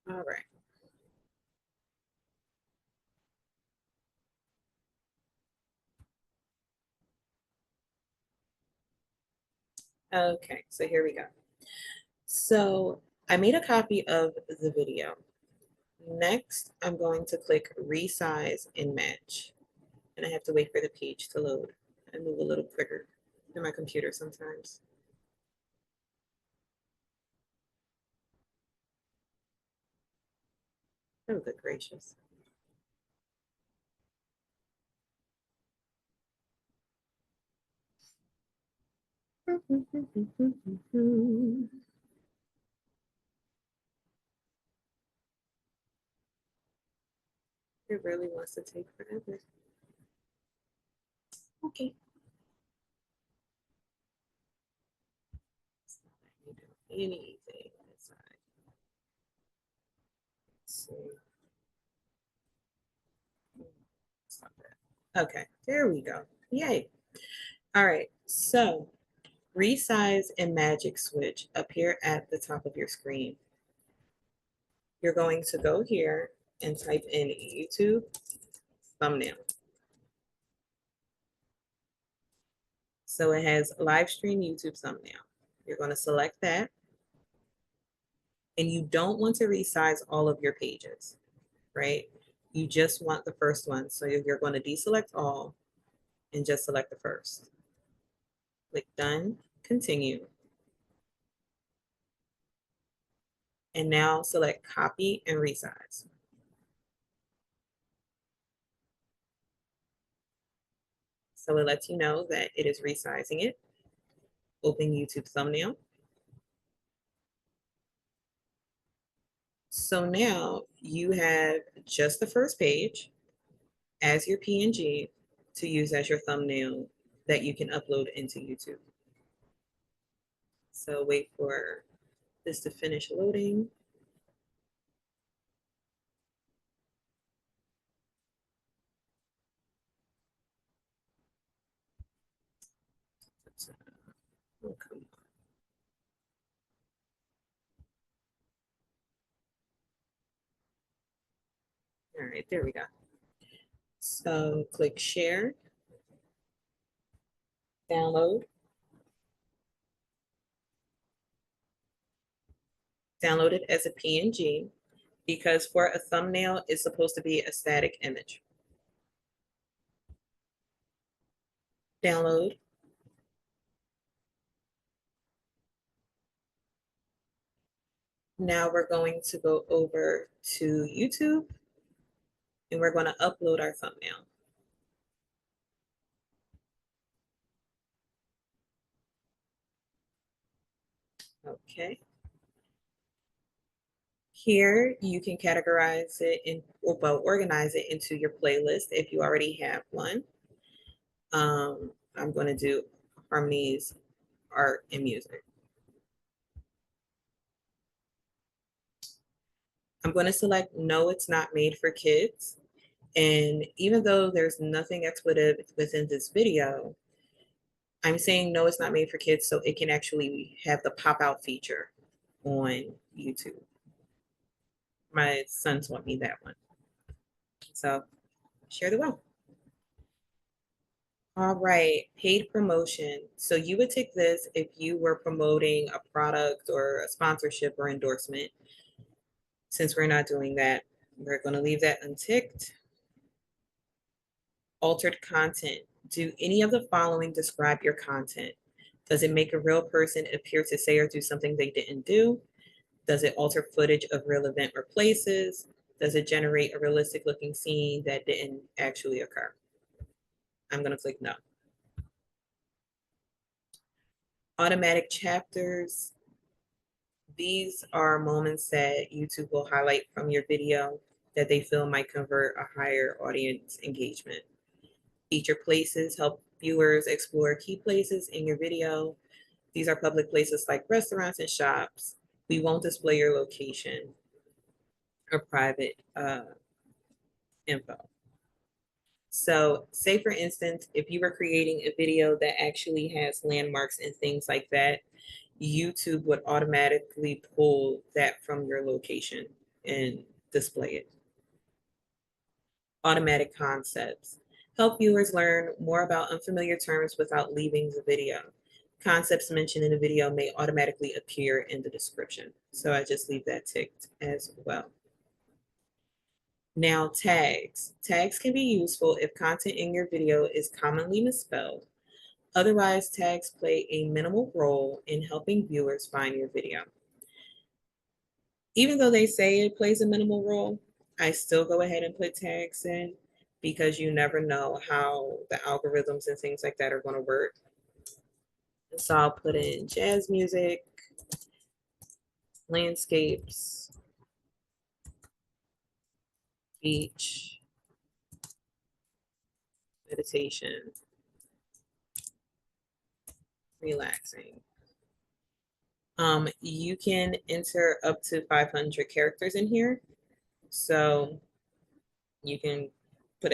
All right. Okay, so here we go. So I made a copy of the video. Next, I'm going to click resize and match. And I have to wait for the page to load. I move a little quicker than my computer sometimes. Oh, good gracious. It really wants to take forever. Okay. Anything inside. Let's see. Stop that. Okay, there we go. Yay. All right, so resize and magic switch appear at the top of your screen. You're going to go here and type in YouTube thumbnail. So it has live stream YouTube thumbnail. You're going to select that. And you don't want to resize all of your pages, right? You just want the first one. So you're going to deselect all and just select the first. Click done, continue. And now select copy and resize. So it lets you know that it is resizing it. Open YouTube thumbnail. So now you have just the first page as your PNG to use as your thumbnail that you can upload into YouTube. So wait for this to finish loading. Oh, come on. All right, there we go. So click share, download. Download it as a PNG because for a thumbnail, it's supposed to be a static image. Download. Now we're going to go over to YouTube and we're going to upload our thumbnail. Okay. Here you can categorize it in, well, organize it into your playlist if you already have one. I'm going to do harmonies, art, and music. I'm going to select no, it's not made for kids. And even though there's nothing expletive within this video, I'm saying no, it's not made for kids so it can actually have the pop out feature on YouTube. My sons want me that one. So share the well. All right, paid promotion. So you would take this if you were promoting a product or a sponsorship or endorsement. Since we're not doing that, we're going to leave that unticked. Altered content. Do any of the following describe your content? Does it make a real person appear to say or do something they didn't do? Does it alter footage of real event or places? Does it generate a realistic looking scene that didn't actually occur? I'm going to click no. Automatic chapters. These are moments that YouTube will highlight from your video that they feel might convert a higher audience engagement. Feature places help viewers explore key places in your video. These are public places like restaurants and shops. We won't display your location or private info. So say for instance, if you were creating a video that actually has landmarks and things like that, YouTube would automatically pull that from your location and display it. Automatic concepts. Help viewers learn more about unfamiliar terms without leaving the video. Concepts mentioned in the video may automatically appear in the description. So I just leave that ticked as well. Now tags. Tags can be useful if content in your video is commonly misspelled. Otherwise, tags play a minimal role in helping viewers find your video. Even though they say it plays a minimal role, I still go ahead and put tags in because you never know how the algorithms and things like that are going to work. So I'll put in jazz music, landscapes, beach, meditation, relaxing. You can enter up to 500 characters in here. So you can put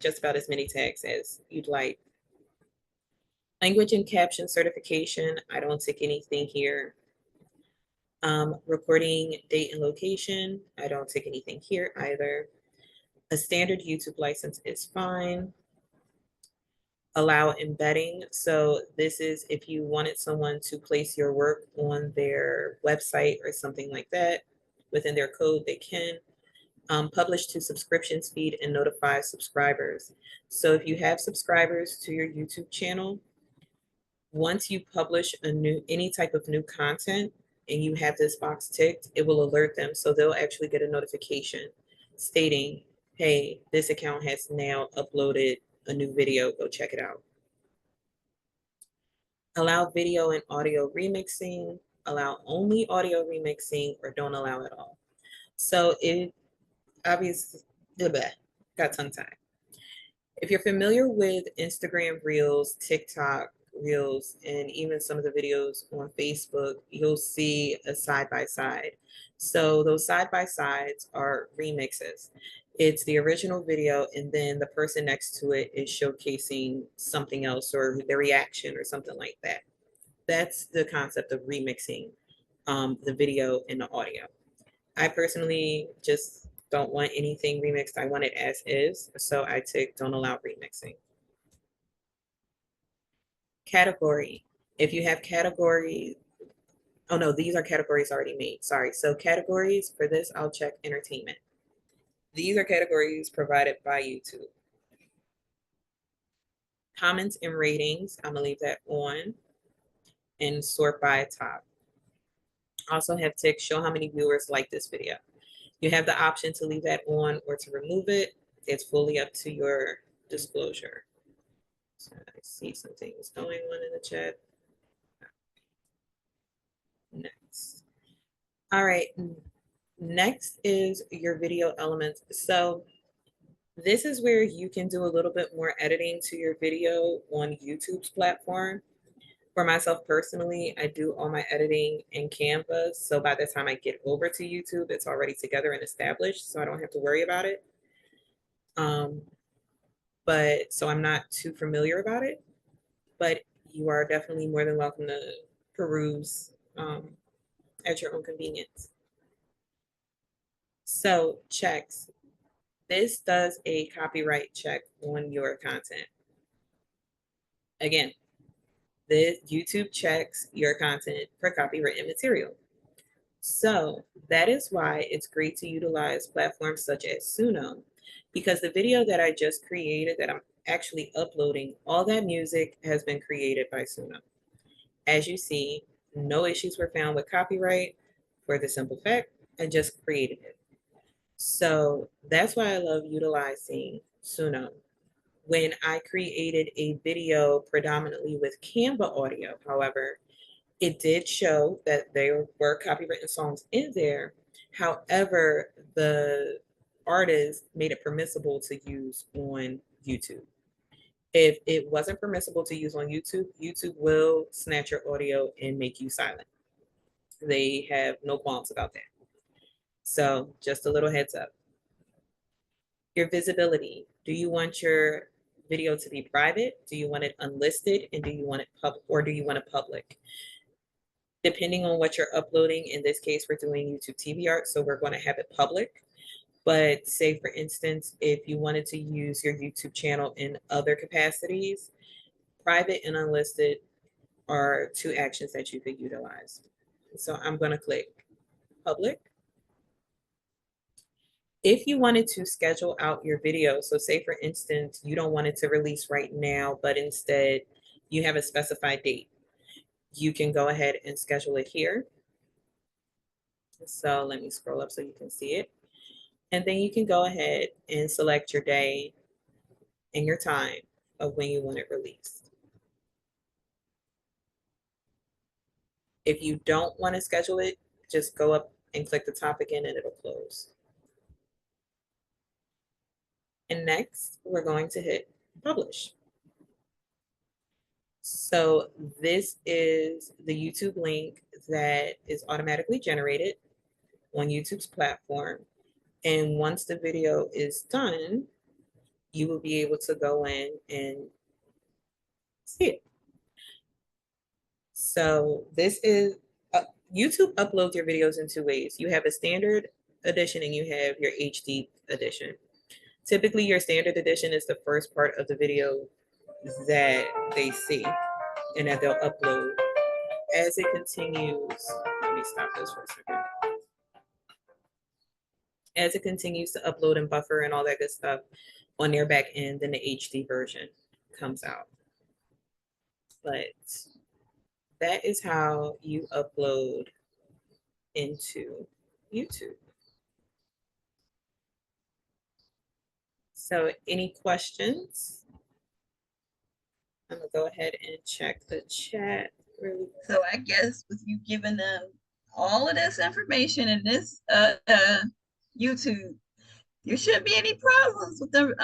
just about as many tags as you'd like. Language and caption certification, I don't tick anything here. Recording date and location, I don't tick anything here either. A standard YouTube license is fine. Allow embedding. So this is if you wanted someone to place your work on their website or something like that, within their code, they can. Publish to subscriptions feed and notify subscribers. So if you have subscribers to your YouTube channel, once you publish any type of new content and you have this box ticked, it will alert them. So they'll actually get a notification stating, hey, this account has now uploaded a new video, go check it out. Allow video and audio remixing, allow only audio remixing, or don't allow at all. So it obviously, got tongue tied. If you're familiar with Instagram Reels, TikTok Reels, and even some of the videos on Facebook, you'll see a side-by-side. So those side-by-sides are remixes. It's the original video, and then the person next to it is showcasing something else or their reaction or something like that. that's the concept of remixing the video and the audio. I personally just don't want anything remixed. I want it as is. So I tick don't allow remixing. Category. If you have categories, oh no, these are categories already made. Sorry. So categories for this, I'll check entertainment. These are categories provided by YouTube. Comments and ratings, I'm gonna leave that on, and sort by top. Also have tick show how many viewers like this video. You have the option to leave that on or to remove it. It's fully up to your disclosure. So I see some things going on in the chat. Next. All right. Next is your video elements. So this is where you can do a little bit more editing to your video on YouTube's platform. For myself personally, I do all my editing in Canva. So by the time I get over to YouTube, it's already together and established. So I don't have to worry about it. But so I'm not too familiar about it, but you are definitely more than welcome to peruse at your own convenience. So checks. This does a copyright check on your content. Again, the YouTube checks your content for copywritten material. So that is why it's great to utilize platforms such as Suno, because the video that I just created that I'm actually uploading, all that music has been created by Suno. As you see, no issues were found with copyright for the simple fact I just created it. So that's why I love utilizing Suno. When I created a video predominantly with Canva audio, however, it did show that there were copywritten songs in there. However, the artist made it permissible to use on YouTube. If it wasn't permissible to use on YouTube, YouTube will snatch your audio and make you silent. They have no qualms about that. So just a little heads up. Your visibility. Do you want your video to be private? Do you want it unlisted? And do you want it public, or do you want it public? Depending on what you're uploading, in this case, we're doing YouTube TV art, so we're going to have it public. But say, for instance, if you wanted to use your YouTube channel in other capacities, private and unlisted are two actions that you could utilize. So I'm going to click public. If you wanted to schedule out your video, so say, for instance, you don't want it to release right now, but instead you have a specified date, you can go ahead and schedule it here. So let me scroll up so you can see it. And then you can go ahead and select your day and your time of when you want it released. If you don't want to schedule it, just go up and click the top again and it'll close. And next, we're going to hit publish. So this is the YouTube link that is automatically generated on YouTube's platform. And once the video is done, you will be able to go in and see it. So this is, YouTube uploads your videos in two ways. You have a standard edition and you have your HD edition. Typically, your standard edition is the first part of the video that they see and that they'll upload. As it continues, let me stop this for a second. As it continues to upload and buffer and all that good stuff on their back end, then the HD version comes out. But that is how you upload into YouTube. So any questions? I'm gonna go ahead and check the chat really quick. So I guess with you giving them all of this information in this YouTube, there shouldn't be any problems with them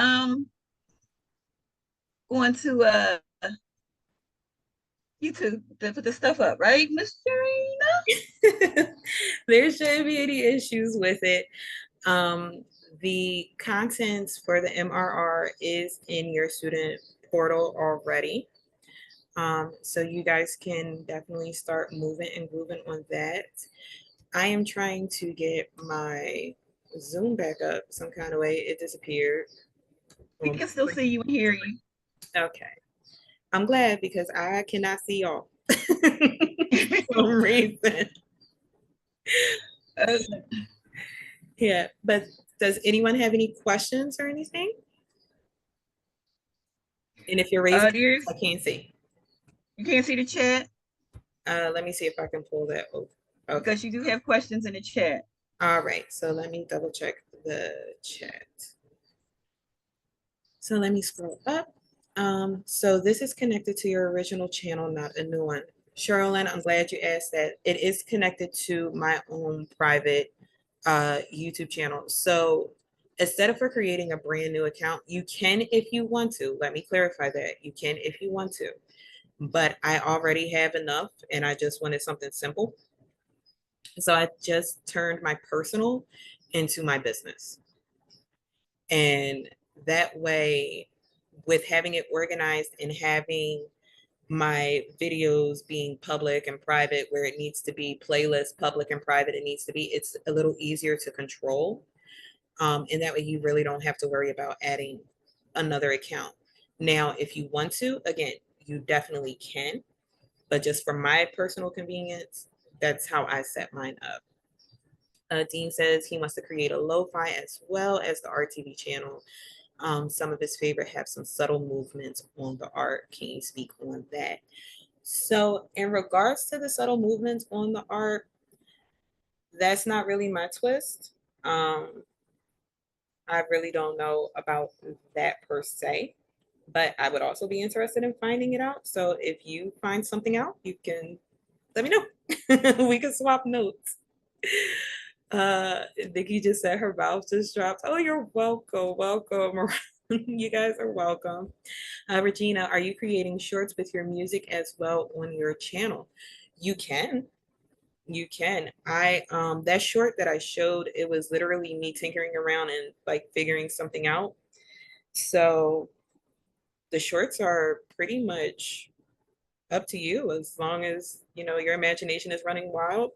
going to YouTube to put the stuff up, right, Miss Sharina? There shouldn't be any issues with it. The contents for the MRR is in your student portal already. So you guys can definitely start moving and grooving on that. I am trying to get my Zoom back up some kind of way. It disappeared. We can still see you and hear you. Okay. I'm glad because I cannot see y'all for some reason. Uh, Yeah, but does anyone have any questions or anything? And if you're raising, there's I can't see. you can't see the chat Let me see if I can pull that over. Okay. because you do have questions in the chat. All right. So let me double check the chat. So let me scroll up. So this is connected to your original channel, not a new one. Sherilyn, I'm glad you asked that. It is connected to my own private YouTube channel. So instead of for creating a brand new account, you can if you want to. Let me clarify that. You can if you want to. But I already have enough and I just wanted something simple. So I just turned my personal into my business. And that way, with having it organized and having my videos being public and private where it needs to be, playlist public and private it needs to be, it's a little easier to control. And that way you really don't have to worry about adding another account. Now, if you want to, again, you definitely can, but just for my personal convenience, that's how I set mine up. Dean says he wants to create a lo-fi as well as the RTV channel. Some of his favorite have some subtle movements on the art. Can you speak on that? So in regards to the subtle movements on the art, that's not really my twist. I really don't know about that per se, but I would also be interested in finding it out. So if you find something out, you can let me know. We can swap notes. Nikki just said her mouth just dropped. Oh, you're welcome. Welcome. You guys are welcome. Regina, are you creating shorts with your music as well on your channel? You can. You can. I that short that I showed, it was literally me tinkering around and like figuring something out. So the shorts are pretty much up to you as long as you know your imagination is running wild.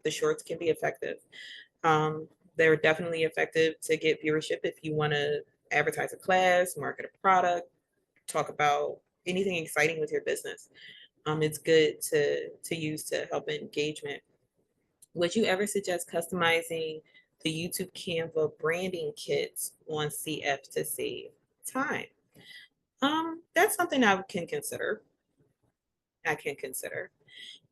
The shorts can be effective. They're definitely effective to get viewership if you want to advertise a class, market a product, talk about anything exciting with your business. It's good to use to help engagement. Would you ever suggest customizing the YouTube Canva branding kits on CF to save time? That's something I can consider. I can consider.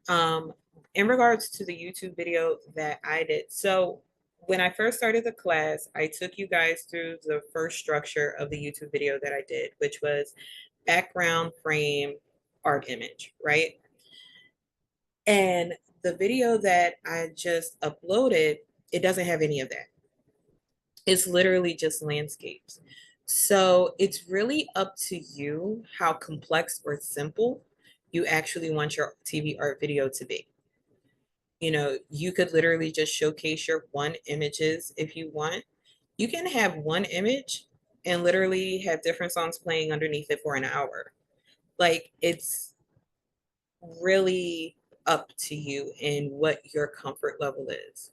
Um, in regards to the YouTube video that I did, so when I first started the class, I took you guys through the first structure of the YouTube video that I did, which was background, frame, art image, right? And the video that I just uploaded, it doesn't have any of that. It's literally just landscapes. So it's really up to you how complex or simple you actually want your TV art video to be. You know, you could literally just showcase your one images if you want. You can have one image and literally have different songs playing underneath it for an hour. Like it's really up to you and what your comfort level is.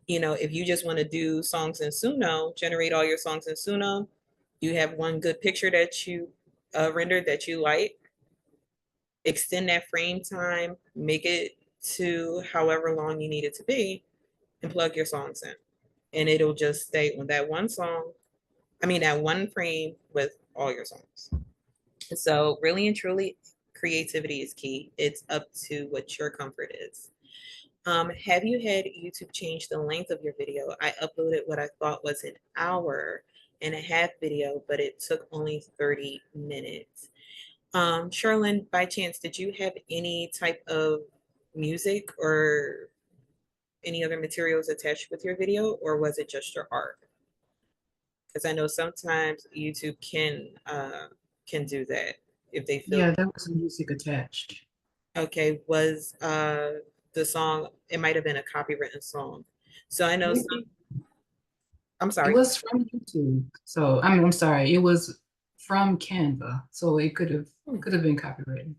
You know, if you just want to do songs in Suno, generate all your songs in Suno, you have one good picture that you rendered that you like, extend that frame time, make it to however long you need it to be, and plug your songs in. And it'll just stay on that one song, that one frame with all your songs. So really and truly, creativity is key. It's up to what your comfort is. Have you had YouTube change the length of your video? I uploaded what I thought was an hour and a half video, but it took only 30 minutes. Sherlyn, by chance, did you have any type of music or any other materials attached with your video, or was it just your art? Because I know sometimes YouTube can do that if they feel. Yeah, there was music attached. Okay, was the song, it might have been a copywritten song. So I know some, I'm It sorry. was from YouTube. So I'm sorry, it was from Canva. So it could have been copywritten.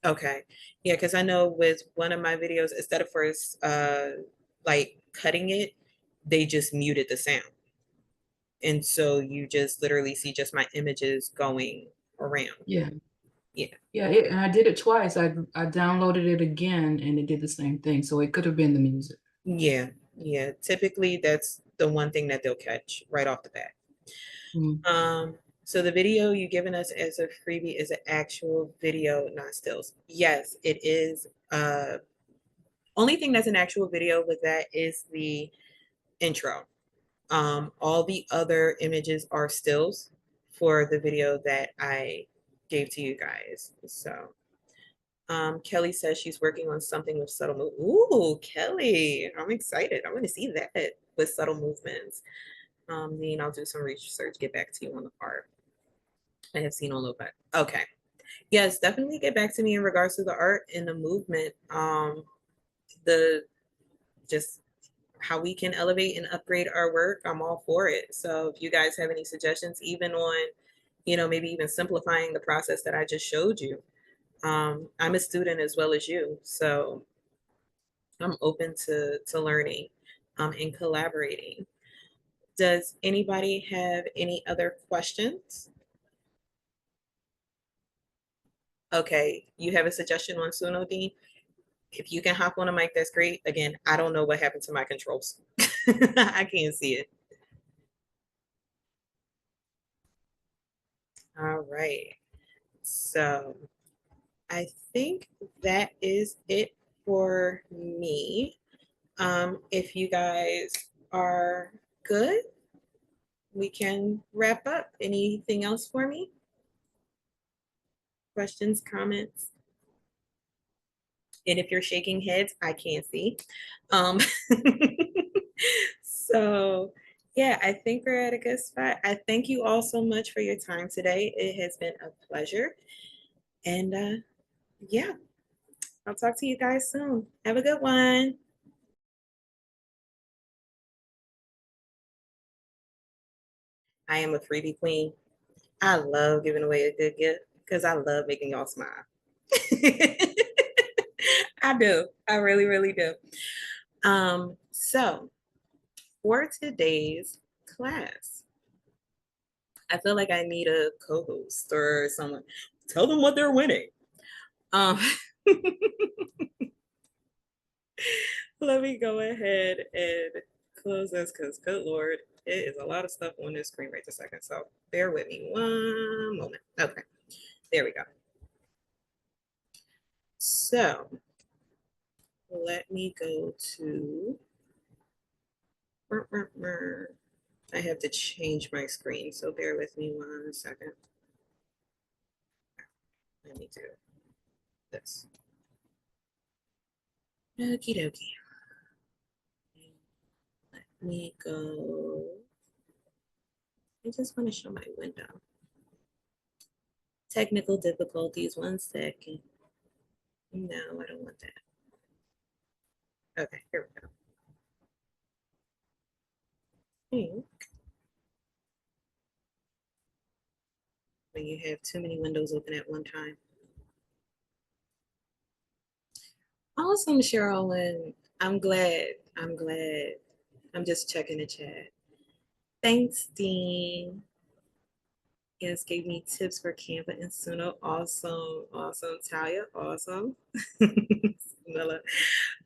Okay. Yeah, because I know with one of my videos, instead of first like cutting it, they just muted the sound. And so you just literally see just my images going around. Yeah. Yeah. Yeah, and I did it twice. I downloaded it again and it did the same thing. So it could have been the music. Yeah. Yeah. Typically that's the one thing that they'll catch right off the bat. Mm. So the video you given us as a freebie is an actual video, not stills. Yes, it is. Only thing that's an actual video with that is the intro. All the other images are stills for the video that I gave to you guys. So Kelly says she's working on something with subtle move. Ooh, Kelly, I'm excited. I want to see that with subtle movements. Then I'll do some research, get back to you on the part. I have seen all of that. Okay. Yes, definitely get back to me in regards to the art and the movement. The just how we can elevate and upgrade our work. I'm all for it. So if you guys have any suggestions, even on, maybe even simplifying the process that I just showed you. I'm a student as well as you. So I'm open to learning and collaborating. Does anybody have any other questions? Okay, you have a suggestion on Sunoand? If you can hop on a mic, that's great. Again, I don't know what happened to my controls. I can't see it. All right. So I think that is it for me. If you guys are good, we can wrap up. Anything else for me? Questions, comments? And if you're shaking heads, I can't see. Um, so yeah, I think we're at a good spot. I thank you all so much for your time today. It has been a pleasure. And yeah, I'll talk to you guys soon. Have a good one. I am a freebie queen. I love giving away a good gift because I love making y'all smile. I do. I really, really do. So for today's class, I feel like I need a co-host or someone. Tell them what they're winning. Um, let me go ahead and close this because, good Lord, it is a lot of stuff on this screen right this second. So bear with me one moment. Okay, there we go. So let me go to. I have to change my screen, so bear with me 1 second. Let me do this. Okie dokie. Let me go. I just want to show my window. Technical difficulties, 1 second. No, I don't want that. Okay, here we go. When you have too many windows open at one time. Awesome, Cheryl, and I'm glad. I'm just checking the chat. Thanks, Dean. Yes, gave me tips for Canva and Suno. Awesome, awesome. Talia, awesome. Miller.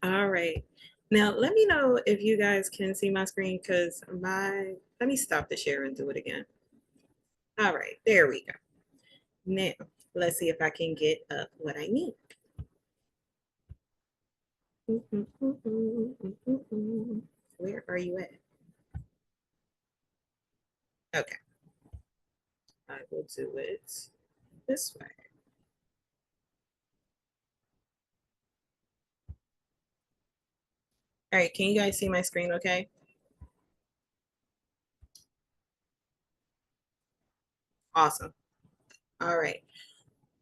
All right. Now, let me know if you guys can see my screen because let me stop the share and do it again. All right, there we go. Now, let's see if I can get up what I need. Where are you at? Okay. I will do it this way. All right, can you guys see my screen okay? Awesome. All right.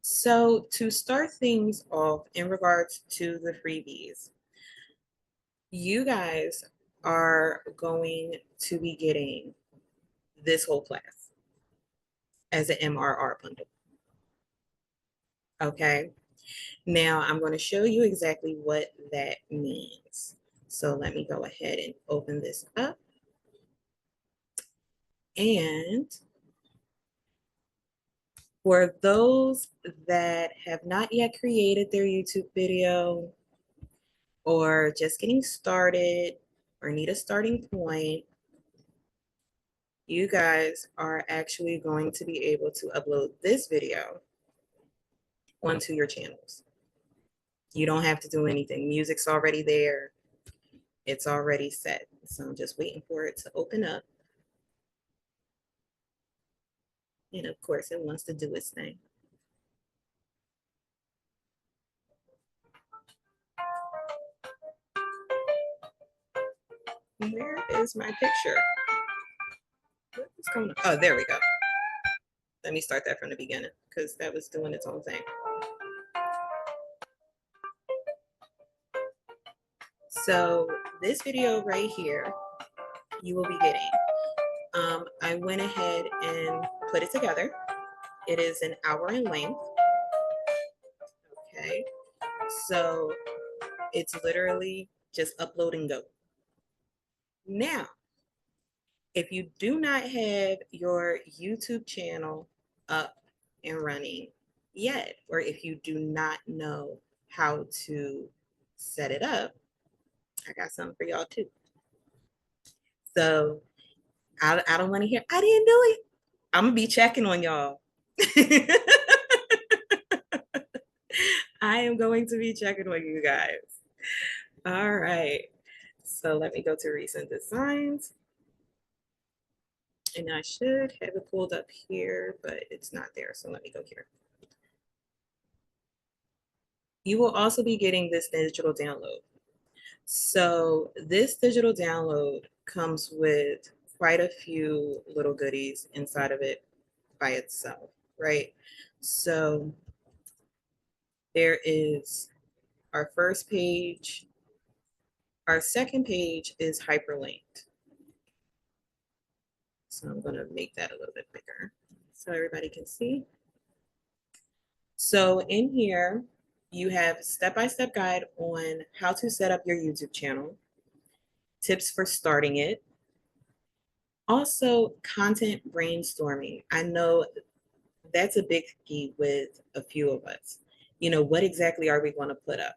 So to start things off in regards to the freebies, you guys are going to be getting this whole class as an MRR bundle. Okay. Now I'm going to show you exactly what that means. So let me go ahead and open this up. And for those that have not yet created their YouTube video or just getting started or need a starting point, you guys are actually going to be able to upload this video onto your channels. You don't have to do anything. Music's already there. It's already set. So I'm just waiting for it to open up. And of course, it wants to do its thing. Where is my picture? What is going on? Oh, there we go. Let me start that from the beginning because that was doing its own thing. So this video right here, you will be getting. I went ahead and put it together. It is an hour in length. Okay. So it's literally just upload and go. Now, if you do not have your YouTube channel up and running yet, or if you do not know how to set it up, I got something for y'all too. So I don't want to hear, I didn't do it. I'm gonna be checking on y'all. I am going to be checking on you guys. All right. So let me go to recent designs. And I should have it pulled up here, but it's not there. So let me go here. You will also be getting this digital download. So this digital download comes with quite a few little goodies inside of it by itself, right? So there is our first page. Our second page is hyperlinked. So I'm going to make that a little bit bigger so everybody can see. So in here, you have step-by-step guide on how to set up your YouTube channel, tips for starting it, also content brainstorming. I know that's a big key with a few of us. You know, what exactly are we going to put up?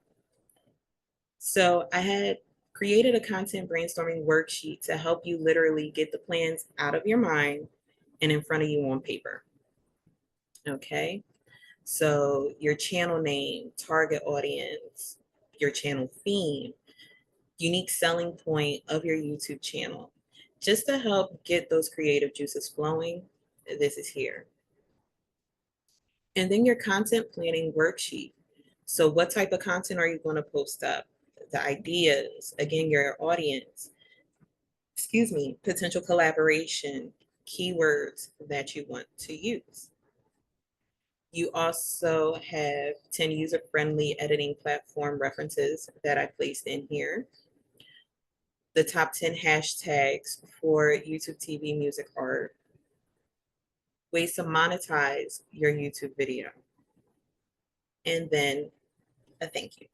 So I had created a content brainstorming worksheet to help you literally get the plans out of your mind and in front of you on paper. Okay. So your channel name, target audience, your channel theme, unique selling point of your YouTube channel. Just to help get those creative juices flowing, this is here. And then your content planning worksheet. So what type of content are you going to post up? The ideas, again, your audience, potential collaboration, keywords that you want to use. You also have 10 user-friendly editing platform references that I placed in here. The top 10 hashtags for YouTube TV music art. Ways to monetize your YouTube video. And then a thank you.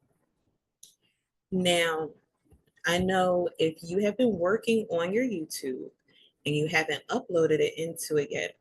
Now, I know if you have been working on your YouTube and you haven't uploaded it into it yet,